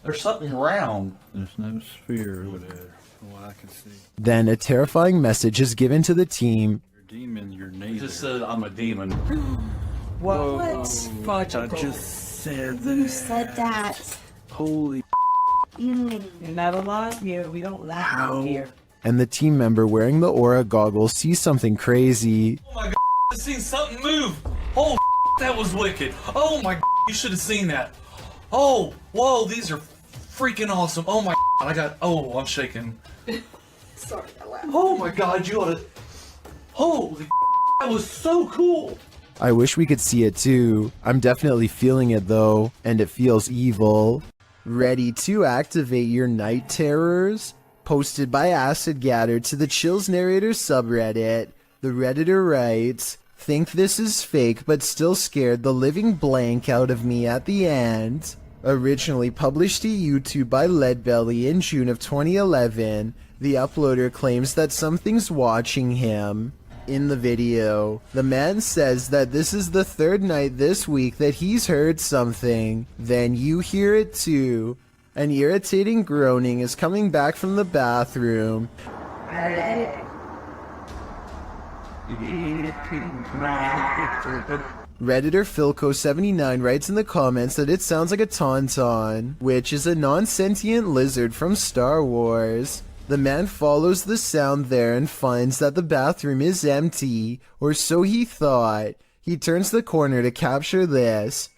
[SPEAKER 19] There's something round.
[SPEAKER 20] There's no sphere over there, from what I can see.
[SPEAKER 12] Then a terrifying message is given to the team.
[SPEAKER 20] Your demon, your neighbor.
[SPEAKER 19] It just said I'm a demon.
[SPEAKER 3] What?
[SPEAKER 20] Fudge, I just said that.
[SPEAKER 11] Who said that?
[SPEAKER 20] Holy.
[SPEAKER 3] You're not alive? Yeah, we don't laugh out here.
[SPEAKER 12] And the team member wearing the aura goggles sees something crazy.
[SPEAKER 19] Oh my god, I seen something move. Oh, that was wicked. Oh my god, you should have seen that. Oh, whoa, these are freaking awesome. Oh my god, I'm shaking.
[SPEAKER 18] Sorry, I laughed.
[SPEAKER 19] Oh my god, you oughta. Holy that was so cool.
[SPEAKER 12] I wish we could see it too. I'm definitely feeling it though, and it feels evil. Ready to activate your night terrors? Posted by Acid Gather to the Chills Narrator subreddit, the Redditor writes, "Think this is fake but still scared the living blank out of me at the end." Originally published to YouTube by Leadbelly in June of 2011, the uploader claims that something's watching him. In the video, the man says that this is the third night this week that he's heard something. Then you hear it too. An irritating groaning is coming back from the bathroom. Redditor Philco79 writes in the comments that it sounds like a tauntaun, which is a non-sentient lizard from Star Wars. The man follows the sound there and finds that the bathroom is empty, or so he thought. He turns the corner to capture this.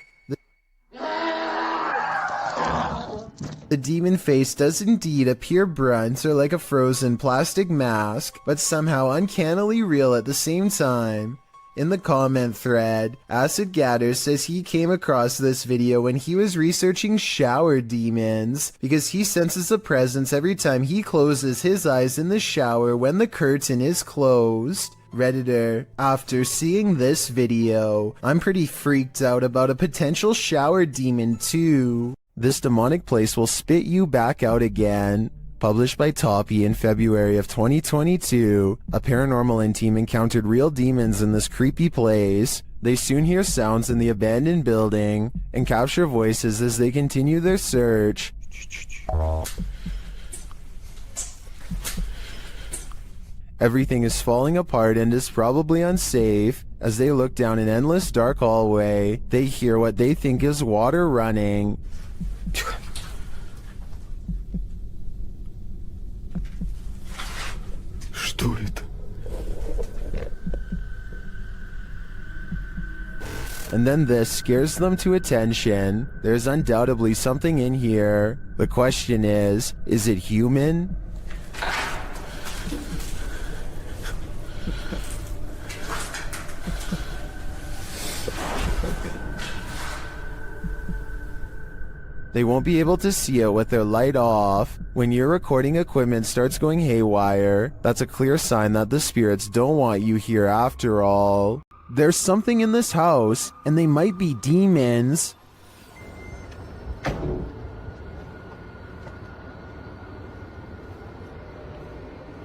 [SPEAKER 12] The demon face does indeed appear brunt or like a frozen plastic mask, but somehow uncannily real at the same time. In the comment thread, Acid Gather says he came across this video when he was researching shower demons, because he senses a presence every time he closes his eyes in the shower when the curtain is closed. Redditor, after seeing this video, I'm pretty freaked out about a potential shower demon too. This demonic place will spit you back out again. Published by Toppy in February of 2022, a paranormal team encountered real demons in this creepy place. They soon hear sounds in the abandoned building and capture voices as they continue their search. Everything is falling apart and is probably unsafe. As they look down an endless dark hallway, they hear what they think is water running.
[SPEAKER 8] Что это?
[SPEAKER 12] And then this scares them to attention. There's undoubtedly something in here. The question is it human? They won't be able to see it with their light off. When your recording equipment starts going haywire, that's a clear sign that the spirits don't want you here after all. There's something in this house, and they might be demons.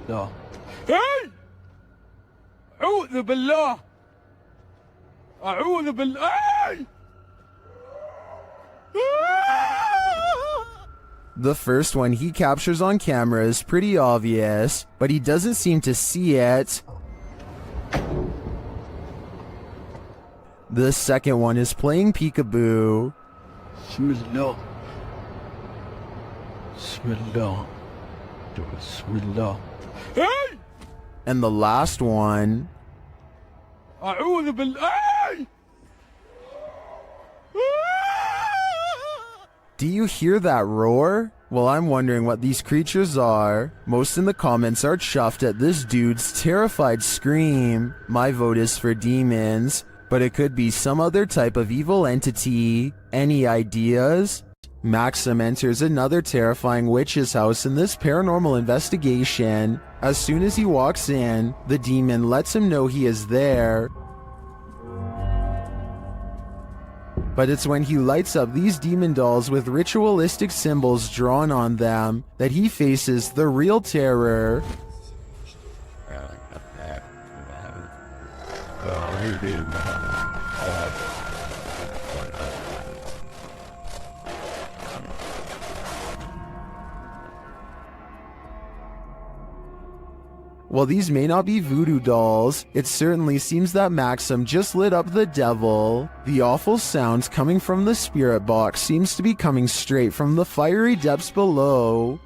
[SPEAKER 20] لا. هاي! أعوذ بالله! أعوذ بالله!
[SPEAKER 12] The first one he captures on camera is pretty obvious, but he doesn't seem to see it. The second one is playing peekaboo.
[SPEAKER 20] Bismillah. Bismillah. Bismillah. Hey!
[SPEAKER 12] And the last one.
[SPEAKER 20] أعوذ بالله!
[SPEAKER 12] Do you hear that roar? Well, I'm wondering what these creatures are. Most in the comments are chuffed at this dude's terrified scream. My vote is for demons, but it could be some other type of evil entity. Any ideas? Maxim enters another terrifying witch's house in this paranormal investigation. As soon as he walks in, the demon lets him know he is there. But it's when he lights up these demon dolls with ritualistic symbols drawn on them that he faces the real terror.
[SPEAKER 1] While these may not be voodoo dolls, it certainly seems that Maxim just lit up the devil. The awful sounds coming from the spirit box seems to be coming straight from the fiery depths below.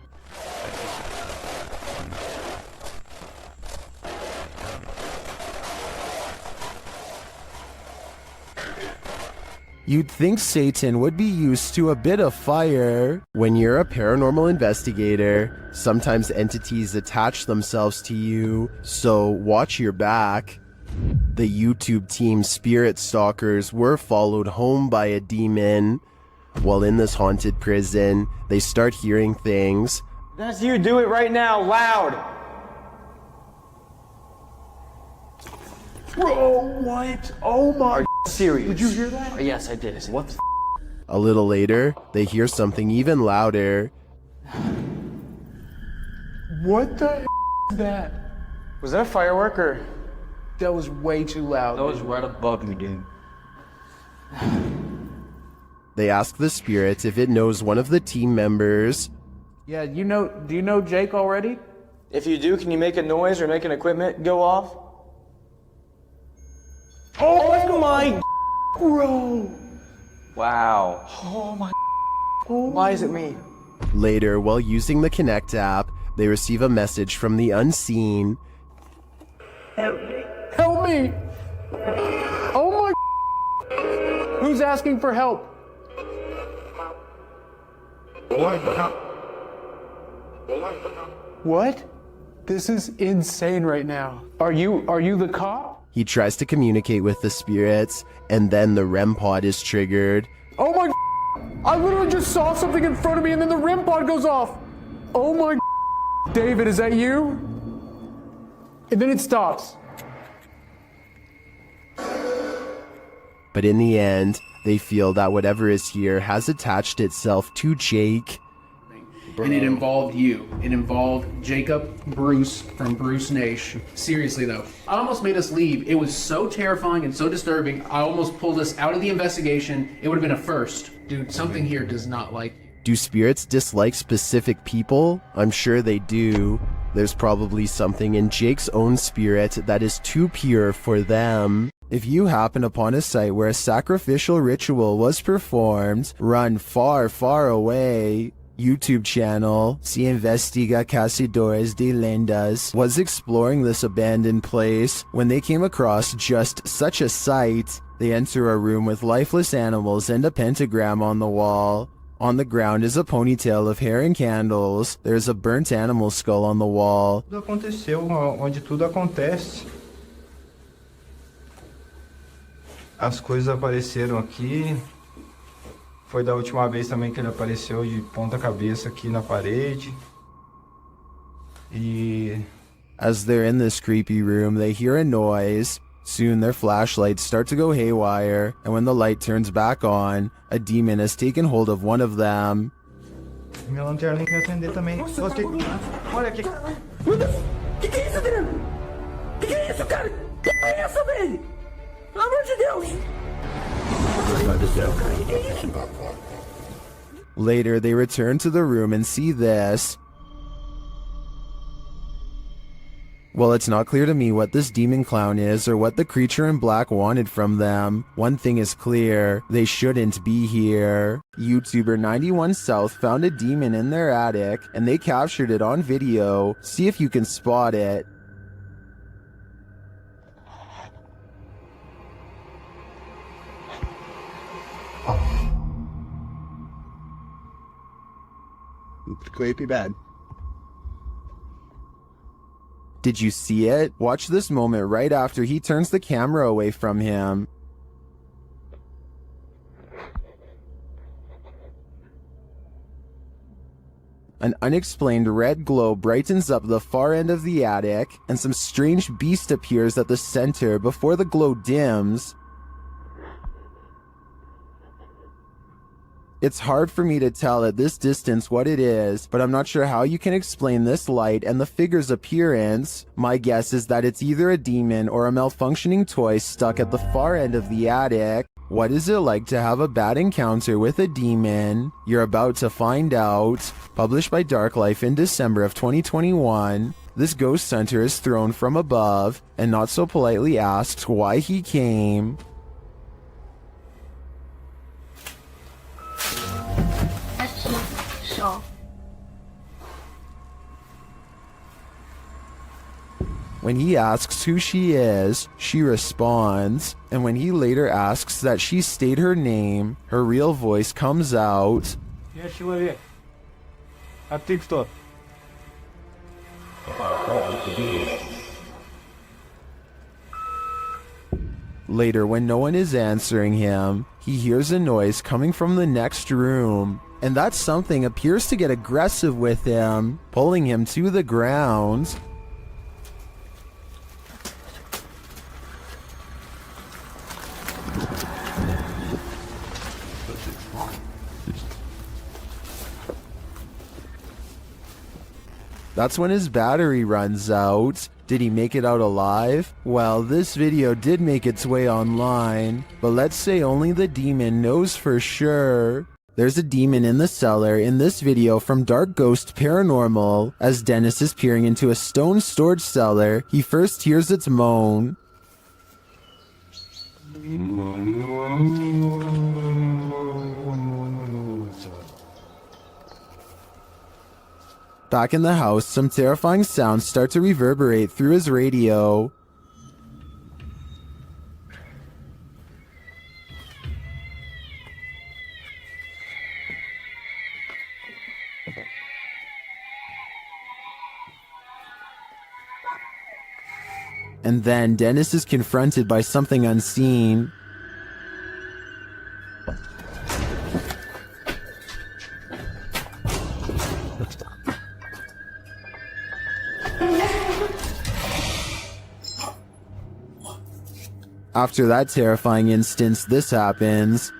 [SPEAKER 1] You'd think Satan would be used to a bit of fire. When you're a paranormal investigator, sometimes entities attach themselves to you, so watch your back. The YouTube team Spirit Stalkers were followed home by a demon. While in this haunted prison, they start hearing things.
[SPEAKER 15] That's you, do it right now, loud!
[SPEAKER 1] Bro, what? Oh my...
[SPEAKER 15] Are you serious?
[SPEAKER 1] Did you hear that?
[SPEAKER 15] Yes, I did. What the
[SPEAKER 1] A little later, they hear something even louder.
[SPEAKER 6] What the is that?
[SPEAKER 15] Was that a firework or?
[SPEAKER 6] That was way too loud.
[SPEAKER 15] That was right above me, dude.
[SPEAKER 1] They ask the spirit if it knows one of the team members.
[SPEAKER 6] Yeah, do you know Jake already?
[SPEAKER 15] If you do, can you make a noise or make an equipment go off?
[SPEAKER 6] Oh my bro!
[SPEAKER 15] Wow.
[SPEAKER 6] Oh my. Why is it me?
[SPEAKER 1] Later, while using the Connect app, they receive a message from the unseen.
[SPEAKER 6] Help me! Help me! Oh my. Who's asking for help? What? This is insane right now. Are you the cop?
[SPEAKER 1] He tries to communicate with the spirits, and then the REM pod is triggered.
[SPEAKER 6] Oh my. I literally just saw something in front of me and then the REM pod goes off. Oh my. David, is that you? And then it stops.
[SPEAKER 1] But in the end, they feel that whatever is here has attached itself to Jake.
[SPEAKER 21] And it involved you. It involved Jacob Bruce from Bruce Nation. Seriously though, I almost made us leave. It was so terrifying and so disturbing. I almost pulled us out of the investigation. It would have been a first. Dude, something here does not like you.
[SPEAKER 1] Do spirits dislike specific people? I'm sure they do. There's probably something in Jake's own spirit that is too pure for them. If you happen upon a site where a sacrificial ritual was performed, run far, far away. YouTube channel, Se Investiga Cazadores de Lendas, was exploring this abandoned place when they came across just such a sight. They enter a room with lifeless animals and a pentagram on the wall. On the ground is a ponytail of hair and candles. There's a burnt animal skull on the wall.
[SPEAKER 4] Tudo aconteceu onde tudo acontece. As coisas apareceram aqui. Foi da última vez também que ele apareceu de ponta cabeça aqui na parede.
[SPEAKER 1] As they're in this creepy room, they hear a noise. Soon their flashlights start to go haywire, and when the light turns back on, a demon has taken hold of one of them.
[SPEAKER 4] Minha lanterna tem que acender também. Olha aqui.
[SPEAKER 16] Meu Deus! Que é isso, Adriano? Que é isso, cara? Que é isso, velho? Pelo amor de Deus!
[SPEAKER 1] Later, they return to the room and see this. Well, it's not clear to me what this demon clown is or what the creature in black wanted from them. One thing is clear, they shouldn't be here. YouTuber 91 South found a demon in their attic and they captured it on video. See if you can spot it.
[SPEAKER 8] Creepy bad.
[SPEAKER 1] Did you see it? Watch this moment right after he turns the camera away from him. An unexplained red glow brightens up the far end of the attic, and some strange beast appears at the center before the glow dims. It's hard for me to tell at this distance what it is, but I'm not sure how you can explain this light and the figure's appearance. My guess is that it's either a demon or a malfunctioning toy stuck at the far end of the attic. What is it like to have a bad encounter with a demon? You're about to find out. Published by Dark Life in December of 2021. This ghost hunter is thrown from above and not so politely asks why he came. When he asks who she is, she responds, and when he later asks that she state her name, her real voice comes out.
[SPEAKER 4] Я человек. А ты кто?
[SPEAKER 1] Later, when no one is answering him, he hears a noise coming from the next room, and that something appears to get aggressive with him, pulling him to the ground. That's when his battery runs out. Did he make it out alive? Well, this video did make its way online, but let's say only the demon knows for sure. There's a demon in the cellar in this video from Dark Ghost Paranormal. As Dennis is peering into a stone storage cellar, he first hears its moan. Back in the house, some terrifying sounds start to reverberate through his radio. And then Dennis is confronted by something unseen. After that terrifying instance, this happens.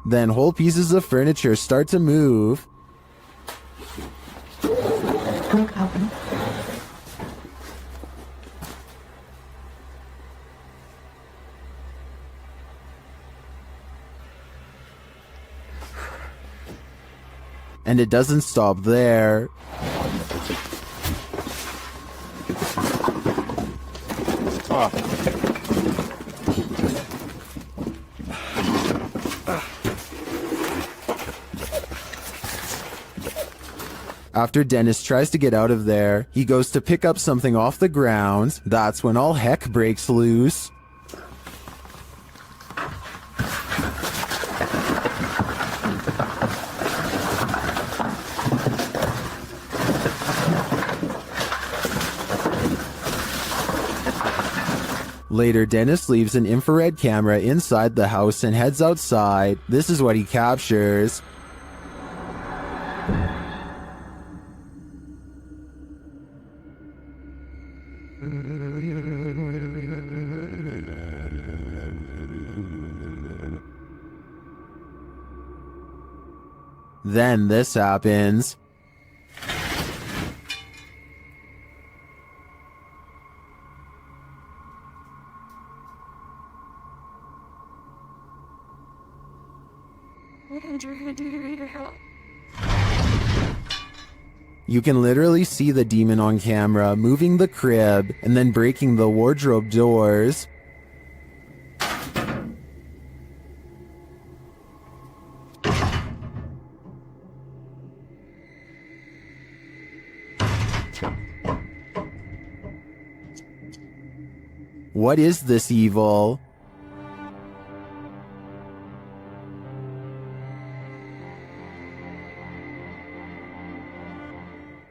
[SPEAKER 1] Then whole pieces of furniture start to move. And it doesn't stop there. After Dennis tries to get out of there, he goes to pick up something off the ground. That's when all heck breaks loose. Later, Dennis leaves an infrared camera inside the house and heads outside. This is what he captures. Then this happens. You can literally see the demon on camera moving the crib and then breaking the wardrobe doors. What is this evil?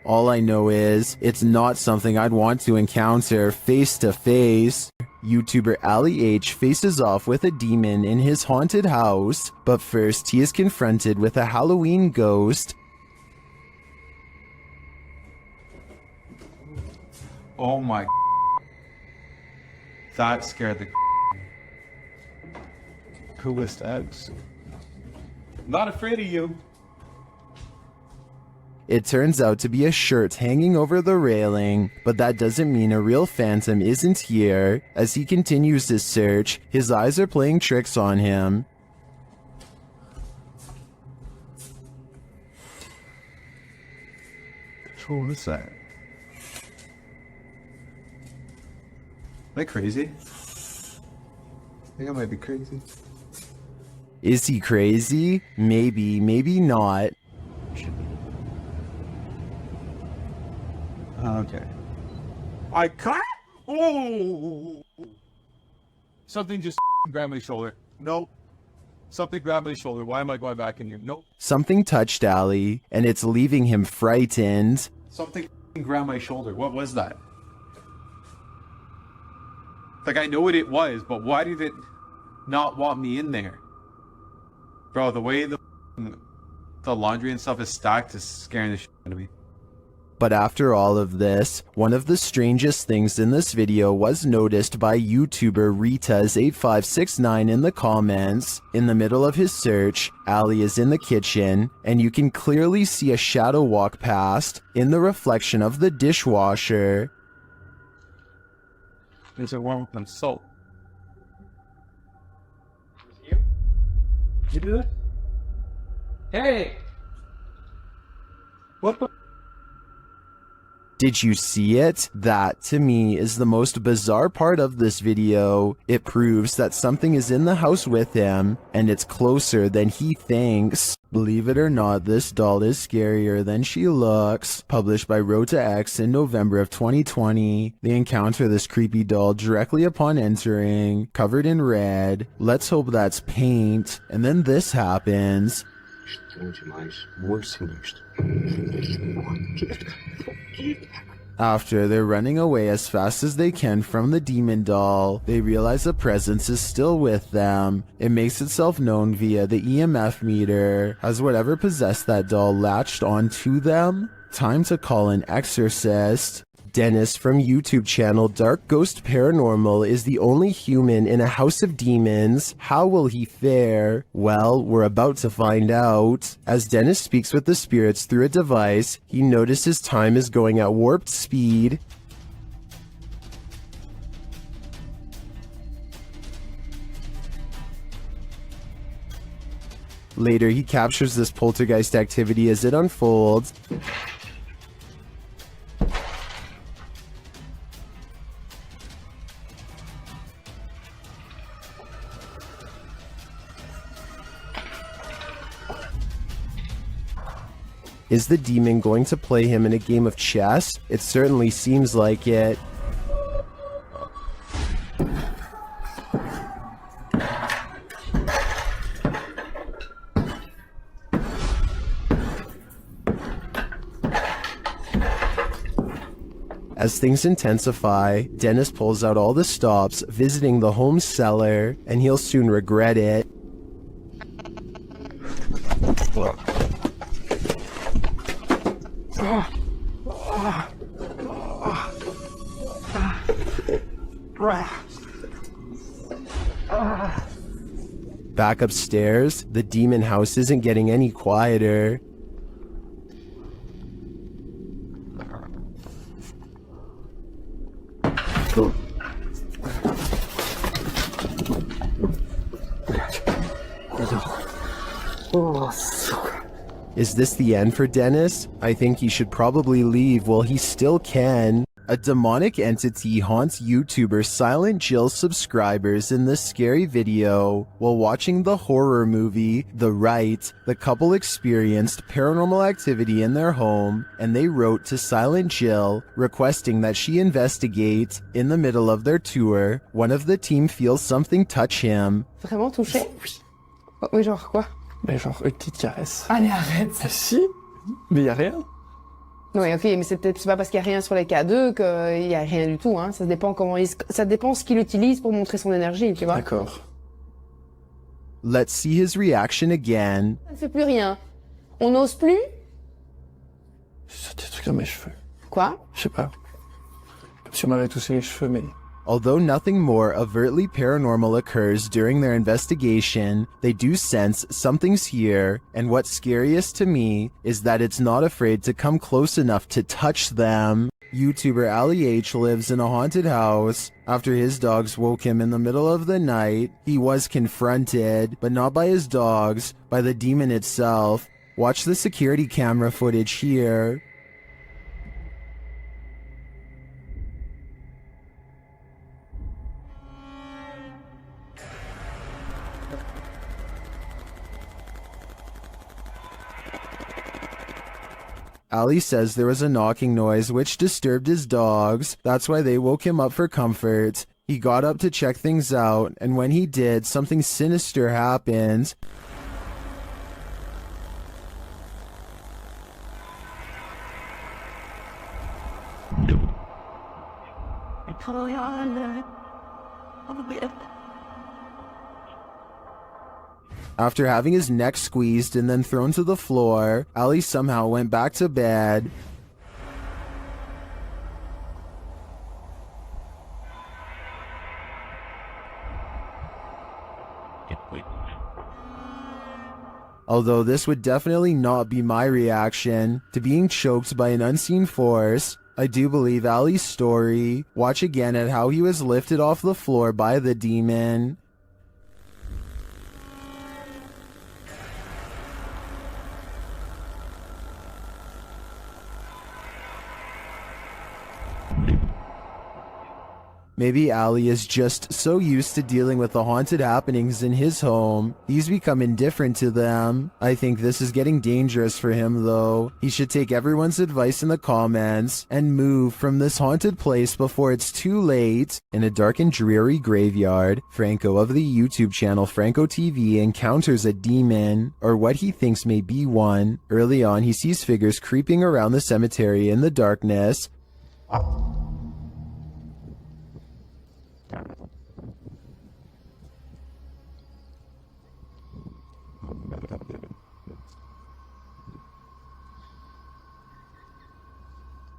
[SPEAKER 1] All I know is, it's not something I'd want to encounter face to face. YouTuber Ali H faces off with a demon in his haunted house, but first he is confronted with a Halloween ghost.
[SPEAKER 2] Oh my. That scared the.
[SPEAKER 4] Who was that?
[SPEAKER 2] I'm not afraid of you.
[SPEAKER 1] It turns out to be a shirt hanging over the railing, but that doesn't mean a real phantom isn't here. As he continues his search, his eyes are playing tricks on him.
[SPEAKER 2] Who was that? Am I crazy? I think I might be crazy.
[SPEAKER 1] Is he crazy? Maybe, maybe not.
[SPEAKER 2] Okay. I can't. Oh!
[SPEAKER 20] Something just grabbed my shoulder. Nope. Something grabbed my shoulder. Why am I going back in here? Nope.
[SPEAKER 1] Something touched Ali, and it's leaving him frightened.
[SPEAKER 2] Something grabbed my shoulder. What was that? Like, I know what it was, but why did it not want me in there? Bro, the way the laundry and stuff is stacked is scaring the shit out of me.
[SPEAKER 1] But after all of this, one of the strangest things in this video was noticed by YouTuber Ritas8569 in the comments. In the middle of his search, Ali is in the kitchen, and you can clearly see a shadow walk past in the reflection of the dishwasher.
[SPEAKER 20] There's a warm and salt.
[SPEAKER 16] You do that? Hey! What the?
[SPEAKER 1] Did you see it? That, to me, is the most bizarre part of this video. It proves that something is in the house with him, and it's closer than he thinks. Believe it or not, this doll is scarier than she looks. Published by Rota X in November of 2020. They encounter this creepy doll directly upon entering, covered in red. Let's hope that's paint. And then this happens. After they're running away as fast as they can from the demon doll, they realize a presence is still with them. It makes itself known via the EMF meter. Has whatever possessed that doll latched onto them? Time to call an exorcist. Dennis from YouTube channel Dark Ghost Paranormal is the only human in a house of demons. How will he fare? Well, we're about to find out. As Dennis speaks with the spirits through a device, he notices time is going at warped speed. Later, he captures this poltergeist activity as it unfolds. Is the demon going to play him in a game of chess? It certainly seems like it. As things intensify, Dennis pulls out all the stops, visiting the home cellar, and he'll soon regret it. Back upstairs, the demon house isn't getting any quieter. Is this the end for Dennis? I think he should probably leave while he still can. A demonic entity haunts YouTuber Silent Jill subscribers in this scary video. While watching the horror movie The Rite, the couple experienced paranormal activity in their home, and they wrote to Silent Jill requesting that she investigate. In the middle of their tour, one of the team feels something touch him.
[SPEAKER 5] Vraiment touché? Oui. Oui, genre quoi?
[SPEAKER 15] Ben genre une petite caresse.
[SPEAKER 5] Allez, arrête.
[SPEAKER 15] Si? Mais y a rien.
[SPEAKER 5] Oui, ok, mais c'est pas parce qu'il n'y a rien sur les K2 qu'il n'y a rien du tout, hein. Ça dépend ça dépend ce qu'il utilise pour montrer son énergie, tu vois.
[SPEAKER 9] D'accord.
[SPEAKER 12] Let's see his reaction again.
[SPEAKER 5] Ça ne fait plus rien. On n'ose plus?
[SPEAKER 15] C'est des trucs dans mes cheveux.
[SPEAKER 5] Quoi?
[SPEAKER 15] Je sais pas. Comme si on m'avait touché les cheveux, mais...
[SPEAKER 12] Although nothing more overtly paranormal occurs during their investigation, they do sense something's here, and what's scariest to me is that it's not afraid to come close enough to touch them. YouTuber Ali H lives in a haunted house. After his dogs woke him in the middle of the night, he was confronted, but not by his dogs, by the demon itself. Watch the security camera footage here. Ali says there was a knocking noise which disturbed his dogs. That's why they woke him up for comfort. He got up to check things out, and when he did, something sinister happened. After having his neck squeezed and then thrown to the floor, Ali somehow went back to bed. Although this would definitely not be my reaction to being choked by an unseen force, I do believe Ali's story. Watch again at how he was lifted off the floor by the demon. Maybe Ali is just so used to dealing with the haunted happenings in his home, he's become indifferent to them. I think this is getting dangerous for him though. He should take everyone's advice in the comments and move from this haunted place before it's too late. In a dark and dreary graveyard, Franco of the YouTube channel Franco TV encounters a demon, or what he thinks may be one. Early on, he sees figures creeping around the cemetery in the darkness.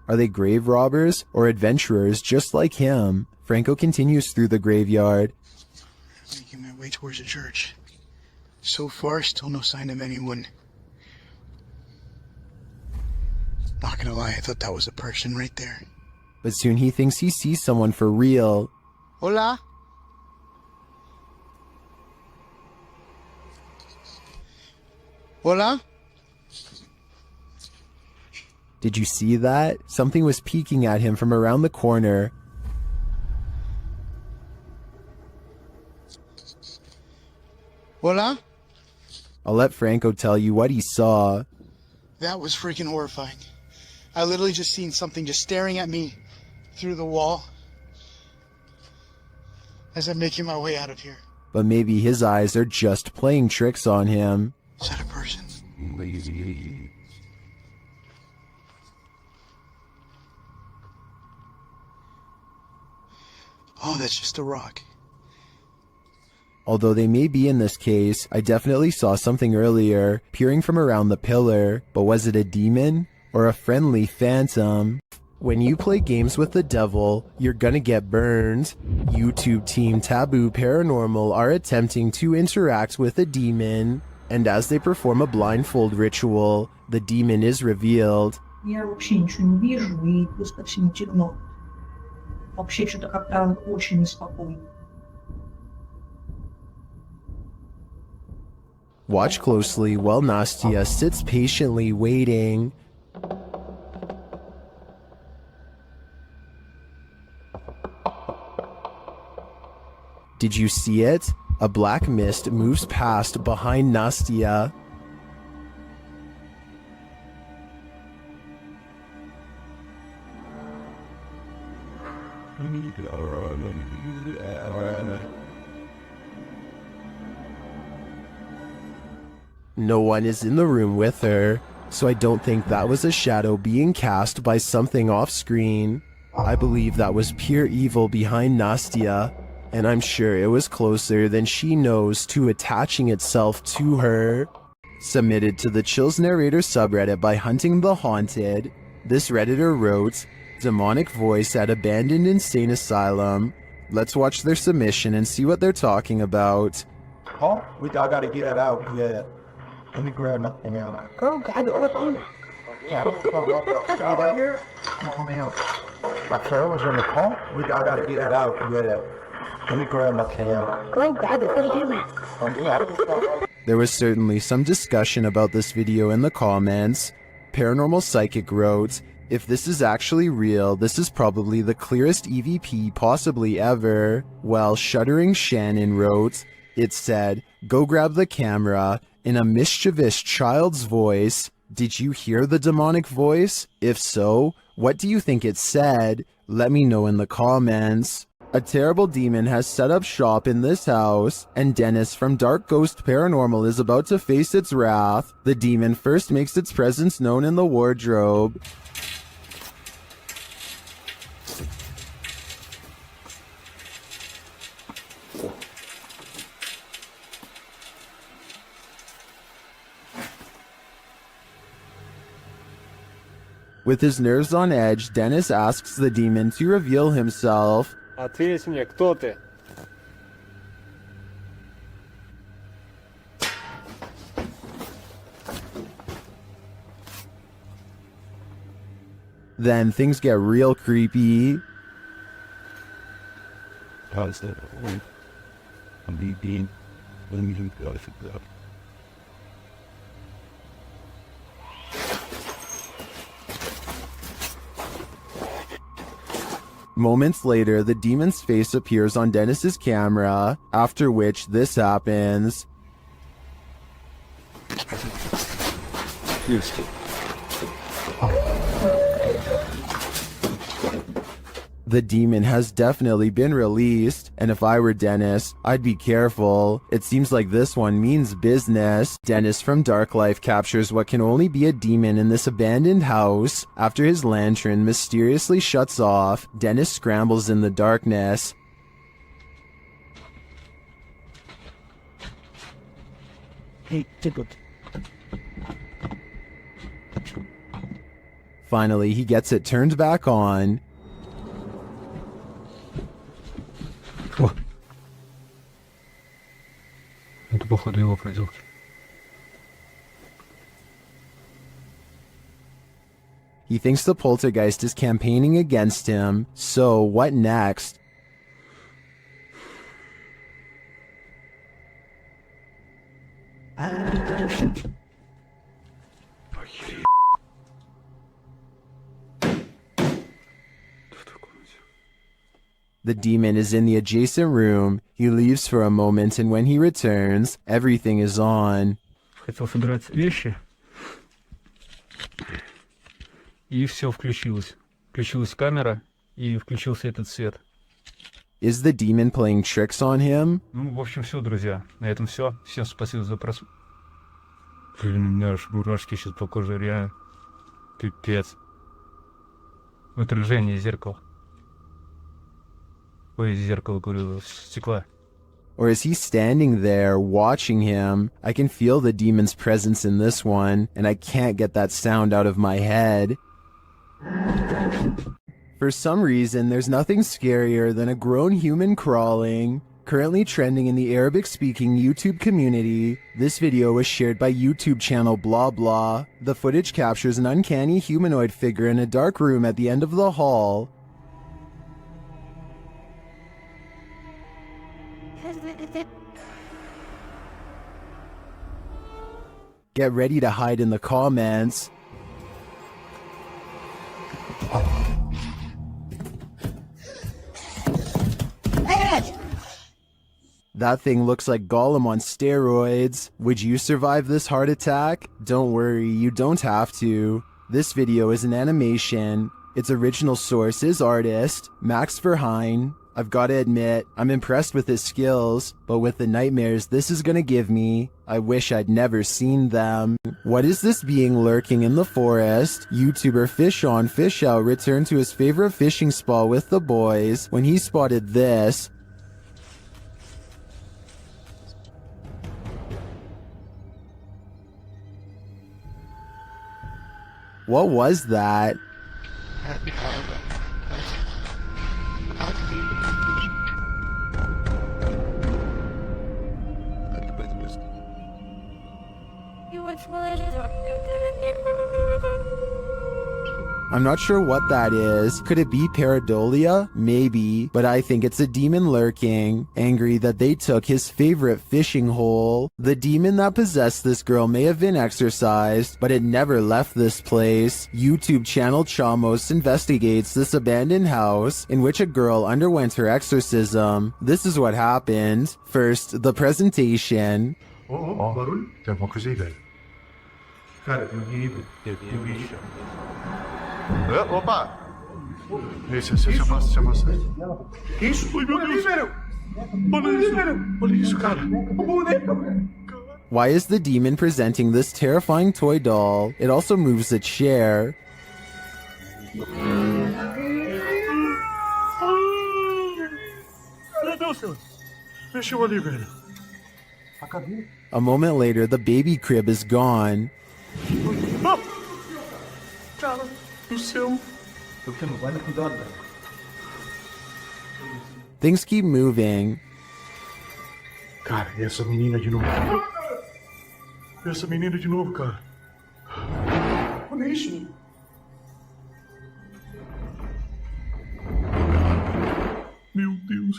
[SPEAKER 12] Are they grave robbers or adventurers just like him? Franco continues through the graveyard.
[SPEAKER 10] Making my way towards the church. So far, still no sign of anyone. Not gonna lie, I thought that was a person right there.
[SPEAKER 12] But soon he thinks he sees someone for real.
[SPEAKER 10] Hola? Hola?
[SPEAKER 12] Did you see that? Something was peeking at him from around the corner.
[SPEAKER 10] Hola?
[SPEAKER 12] I'll let Franco tell you what he saw.
[SPEAKER 10] That was freaking horrifying. I literally just seen something just staring at me through the wall as I'm making my way out of here.
[SPEAKER 12] But maybe his eyes are just playing tricks on him.
[SPEAKER 10] Is that a person? Oh, that's just a rock.
[SPEAKER 12] Although they may be in this case, I definitely saw something earlier, peering from around the pillar. But was it a demon or a friendly phantom? When you play games with the devil, you're gonna get burned. YouTube team Taboo Paranormal are attempting to interact with a demon, and as they perform a blindfold ritual, the demon is revealed.
[SPEAKER 22] Я вообще ничего не вижу, и просто всем темно. Вообще что-то как-то очень неспокойно.
[SPEAKER 12] Watch closely while Nastia sits patiently waiting. Did you see it? A black mist moves past behind Nastia. No one is in the room with her.
[SPEAKER 1] so I don't think that was a shadow being cast by something off screen. I believe that was pure evil behind Nastya, and I'm sure it was closer than she knows to attaching itself to her. Submitted to the Chills Narrator subreddit by Hunting the Haunted, this Redditor wrote, "Demonic voice at abandoned insane asylum." Let's watch their submission and see what they're talking about.
[SPEAKER 4] Oh, I gotta get it out. Yeah. Let me grab nothing out. Oh, God, yeah, right here. Come out. My trail was in the car. I gotta get it out. Yeah. Let me grab nothing out. Oh, God,
[SPEAKER 1] There was certainly some discussion about this video in the comments. Paranormal Psychic wrote, "If this is actually real, this is probably the clearest EVP possibly ever." While Shuddering Shannon wrote, it said, "Go grab the camera," in a mischievous child's voice. Did you hear the demonic voice? If so, what do you think it said? Let me know in the comments. A terrible demon has set up shop in this house, and Dennis from Dark Ghost Paranormal is about to face its wrath. The demon first makes its presence known in the wardrobe. With his nerves on edge, Dennis asks the demon to reveal himself.
[SPEAKER 7] Ответь мне, кто ты?
[SPEAKER 1] Then things get real creepy.
[SPEAKER 8] How's that? I'm being. Let me do that.
[SPEAKER 1] Moments later, the demon's face appears on Dennis's camera, after which this happens. The demon has definitely been released, and if I were Dennis, I'd be careful. It seems like this one means business. Dennis from Dark Life captures what can only be a demon in this abandoned house. After his lantern mysteriously shuts off, Dennis scrambles in the darkness.
[SPEAKER 7] Hey, Tickle.
[SPEAKER 1] Finally, he gets it turned back on.
[SPEAKER 7] Это походу его проделки.
[SPEAKER 1] He thinks the poltergeist is campaigning against him, so what next? The demon is in the adjacent room. He leaves for a moment, and when he returns, everything is on.
[SPEAKER 7] Хотел собирать вещи. И все включилось. Включилась камера, и включился этот свет.
[SPEAKER 1] Is the demon playing tricks on him?
[SPEAKER 7] Ну, в общем, все, друзья. На этом все. Всем спасибо за просмотр. Блин, у меня аж мурашки сейчас по коже, реально. Пипец. В отражении зеркала. Ой, зеркало, говорю, стекла.
[SPEAKER 1] Or is he standing there watching him? I can feel the demon's presence in this one, and I can't get that sound out of my head. For some reason, there's nothing scarier than a grown human crawling. Currently trending in the Arabic-speaking YouTube community, this video was shared by YouTube channel Blah Blah. The footage captures an uncanny humanoid figure in a dark room at the end of the hall. Get ready to hide in the comments. That thing looks like Gollum on steroids. Would you survive this heart attack? Don't worry, you don't have to. This video is an animation. Its original source is artist Max Verheyen. I've got to admit, I'm impressed with his skills, but with the nightmares this is gonna give me, I wish I'd never seen them. What is this being lurking in the forest? YouTuber Fish On Fish Out returned to his favorite fishing spot with the boys when he spotted this. What was that? I'm not sure what that is. Could it be pareidolia? Maybe, but I think it's a demon lurking, angry that they took his favorite fishing hole. The demon that possessed this girl may have been exorcised, but it never left this place. YouTube channel Chamos investigates this abandoned house in which a girl underwent her exorcism. This is what happened. First, the presentation.
[SPEAKER 8] Opa! Esse já passa. Que isso? Oi, meu Deus! Olha isso, cara!
[SPEAKER 1] Why is the demon presenting this terrifying toy doll? It also moves a chair.
[SPEAKER 8] Mexeu ali, velho.
[SPEAKER 1] A moment later, the baby crib is gone.
[SPEAKER 8] Cara do céu.
[SPEAKER 1] Things keep moving.
[SPEAKER 8] Cara, e essa menina de novo? Essa menina de novo, cara. Olha isso. Meu Deus.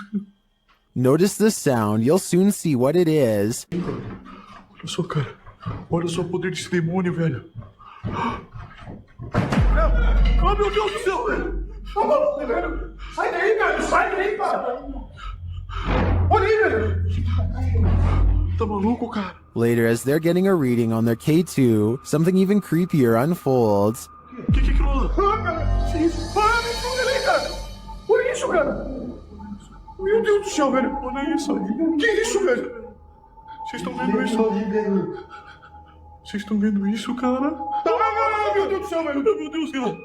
[SPEAKER 1] Notice the sound. You'll soon see what it is.
[SPEAKER 8] Olha só, cara. Olha só o poder desse demônio, velho. Oh, meu Deus do céu, velho! Tá maluco, velho? Sai daí, velho! Sai daí, cara! Olha aí, velho! Tá maluco, cara?
[SPEAKER 1] Later, as they're getting a reading on their K2, something even creepier unfolds.
[SPEAKER 8] Que aquilo lá? Ah, cara! Olha ali, cara! Olha isso, cara! Meu Deus do céu, velho! Olha isso! Que isso, velho? Vocês estão vendo isso? Vocês estão vendo isso, cara? Meu Deus do céu, velho! Meu Deus do céu!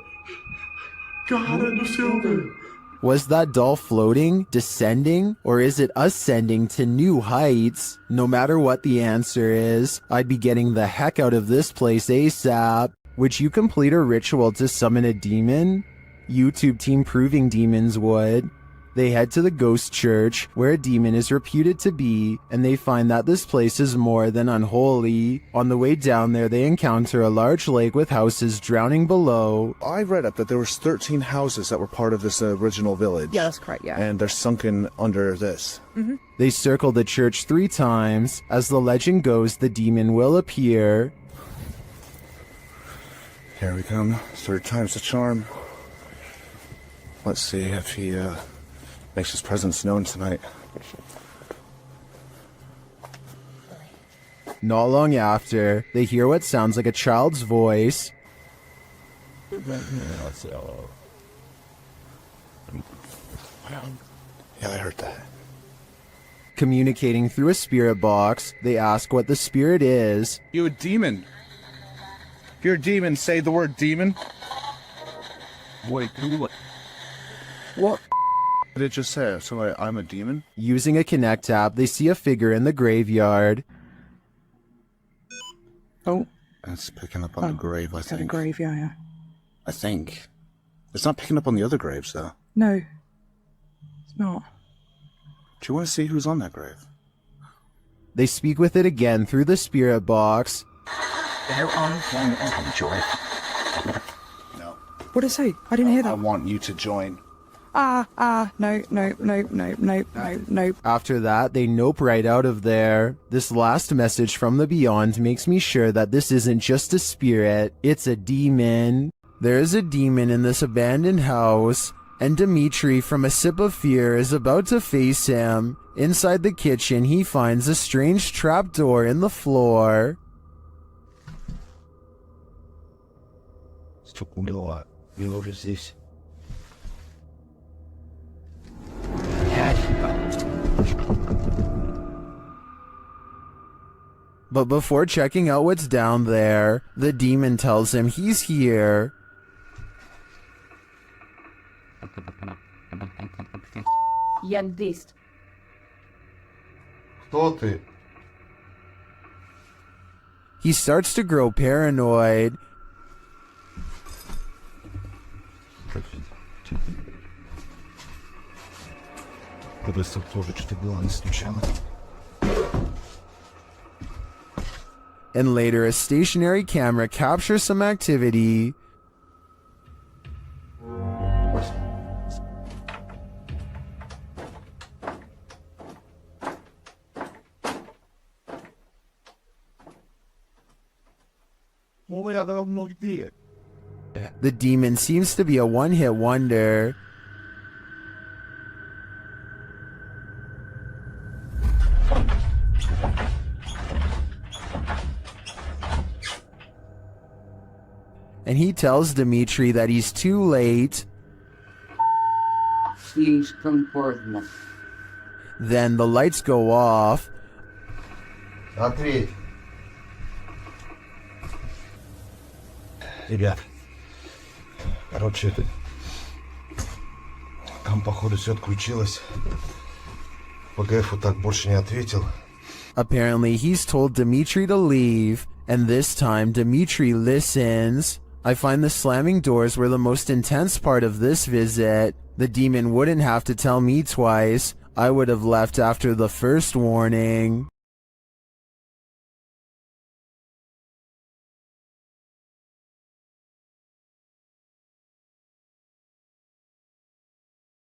[SPEAKER 8] Cara do céu, velho!
[SPEAKER 1] Was that doll floating, descending, or is it ascending to new heights? No matter what the answer is, I'd be getting the heck out of this place ASAP. Would you complete a ritual to summon a demon? YouTube team Proving Demons would. They head to the ghost church, where a demon is reputed to be, and they find that this place is more than unholy. On the way down there, they encounter a large lake with houses drowning below.
[SPEAKER 13] I read up that there was 13 houses that were part of this original village.
[SPEAKER 5] Yeah, that's correct, yeah.
[SPEAKER 13] And they're sunken under this.
[SPEAKER 5] Mm-hmm.
[SPEAKER 1] They circle the church 3 times. As the legend goes, the demon will appear.
[SPEAKER 13] Here we come. 3rd time's the charm. Let's see if he, makes his presence known tonight.
[SPEAKER 1] Not long after, they hear what sounds like a child's voice.
[SPEAKER 13] Yeah, I heard that.
[SPEAKER 1] Communicating through a spirit box, they ask what the spirit is.
[SPEAKER 13] You a demon? If you're a demon, say the word demon. Wait, what did it just say? So I'm a demon?
[SPEAKER 1] Using a Connect app, they see a figure in the graveyard.
[SPEAKER 5] Oh.
[SPEAKER 13] It's picking up on the grave, I think.
[SPEAKER 5] The grave, yeah.
[SPEAKER 13] I think. It's not picking up on the other graves, though.
[SPEAKER 5] No. It's not.
[SPEAKER 13] Do you want to see who's on that grave?
[SPEAKER 1] They speak with it again through the spirit box.
[SPEAKER 13] They're on join. No.
[SPEAKER 5] What did it say? I didn't hear that.
[SPEAKER 13] I want you to join.
[SPEAKER 5] No.
[SPEAKER 1] After that, they nope right out of there. This last message from the beyond makes me sure that this isn't just a spirit, it's a demon. There is a demon in this abandoned house, and Dimitri from A Sip of Fear is about to face him. Inside the kitchen, he finds a strange trapdoor in the floor. But before checking out what's down there, the demon tells him he's here.
[SPEAKER 22] Я здесь.
[SPEAKER 4] Кто ты?
[SPEAKER 1] He starts to grow paranoid. And later, a stationary camera captures some activity. The demon seems to be a one-hit wonder. And he tells Dmitri that he's too late. Then the lights go off.
[SPEAKER 4] Ответь. Ребят, короче, там, походу, все отключилось. ПГФ вот так больше не ответил.
[SPEAKER 1] Apparently, he's told Dmitri to leave, and this time Dmitri listens. I find the slamming doors were the most intense part of this visit. The demon wouldn't have to tell me twice. I would have left after the first warning.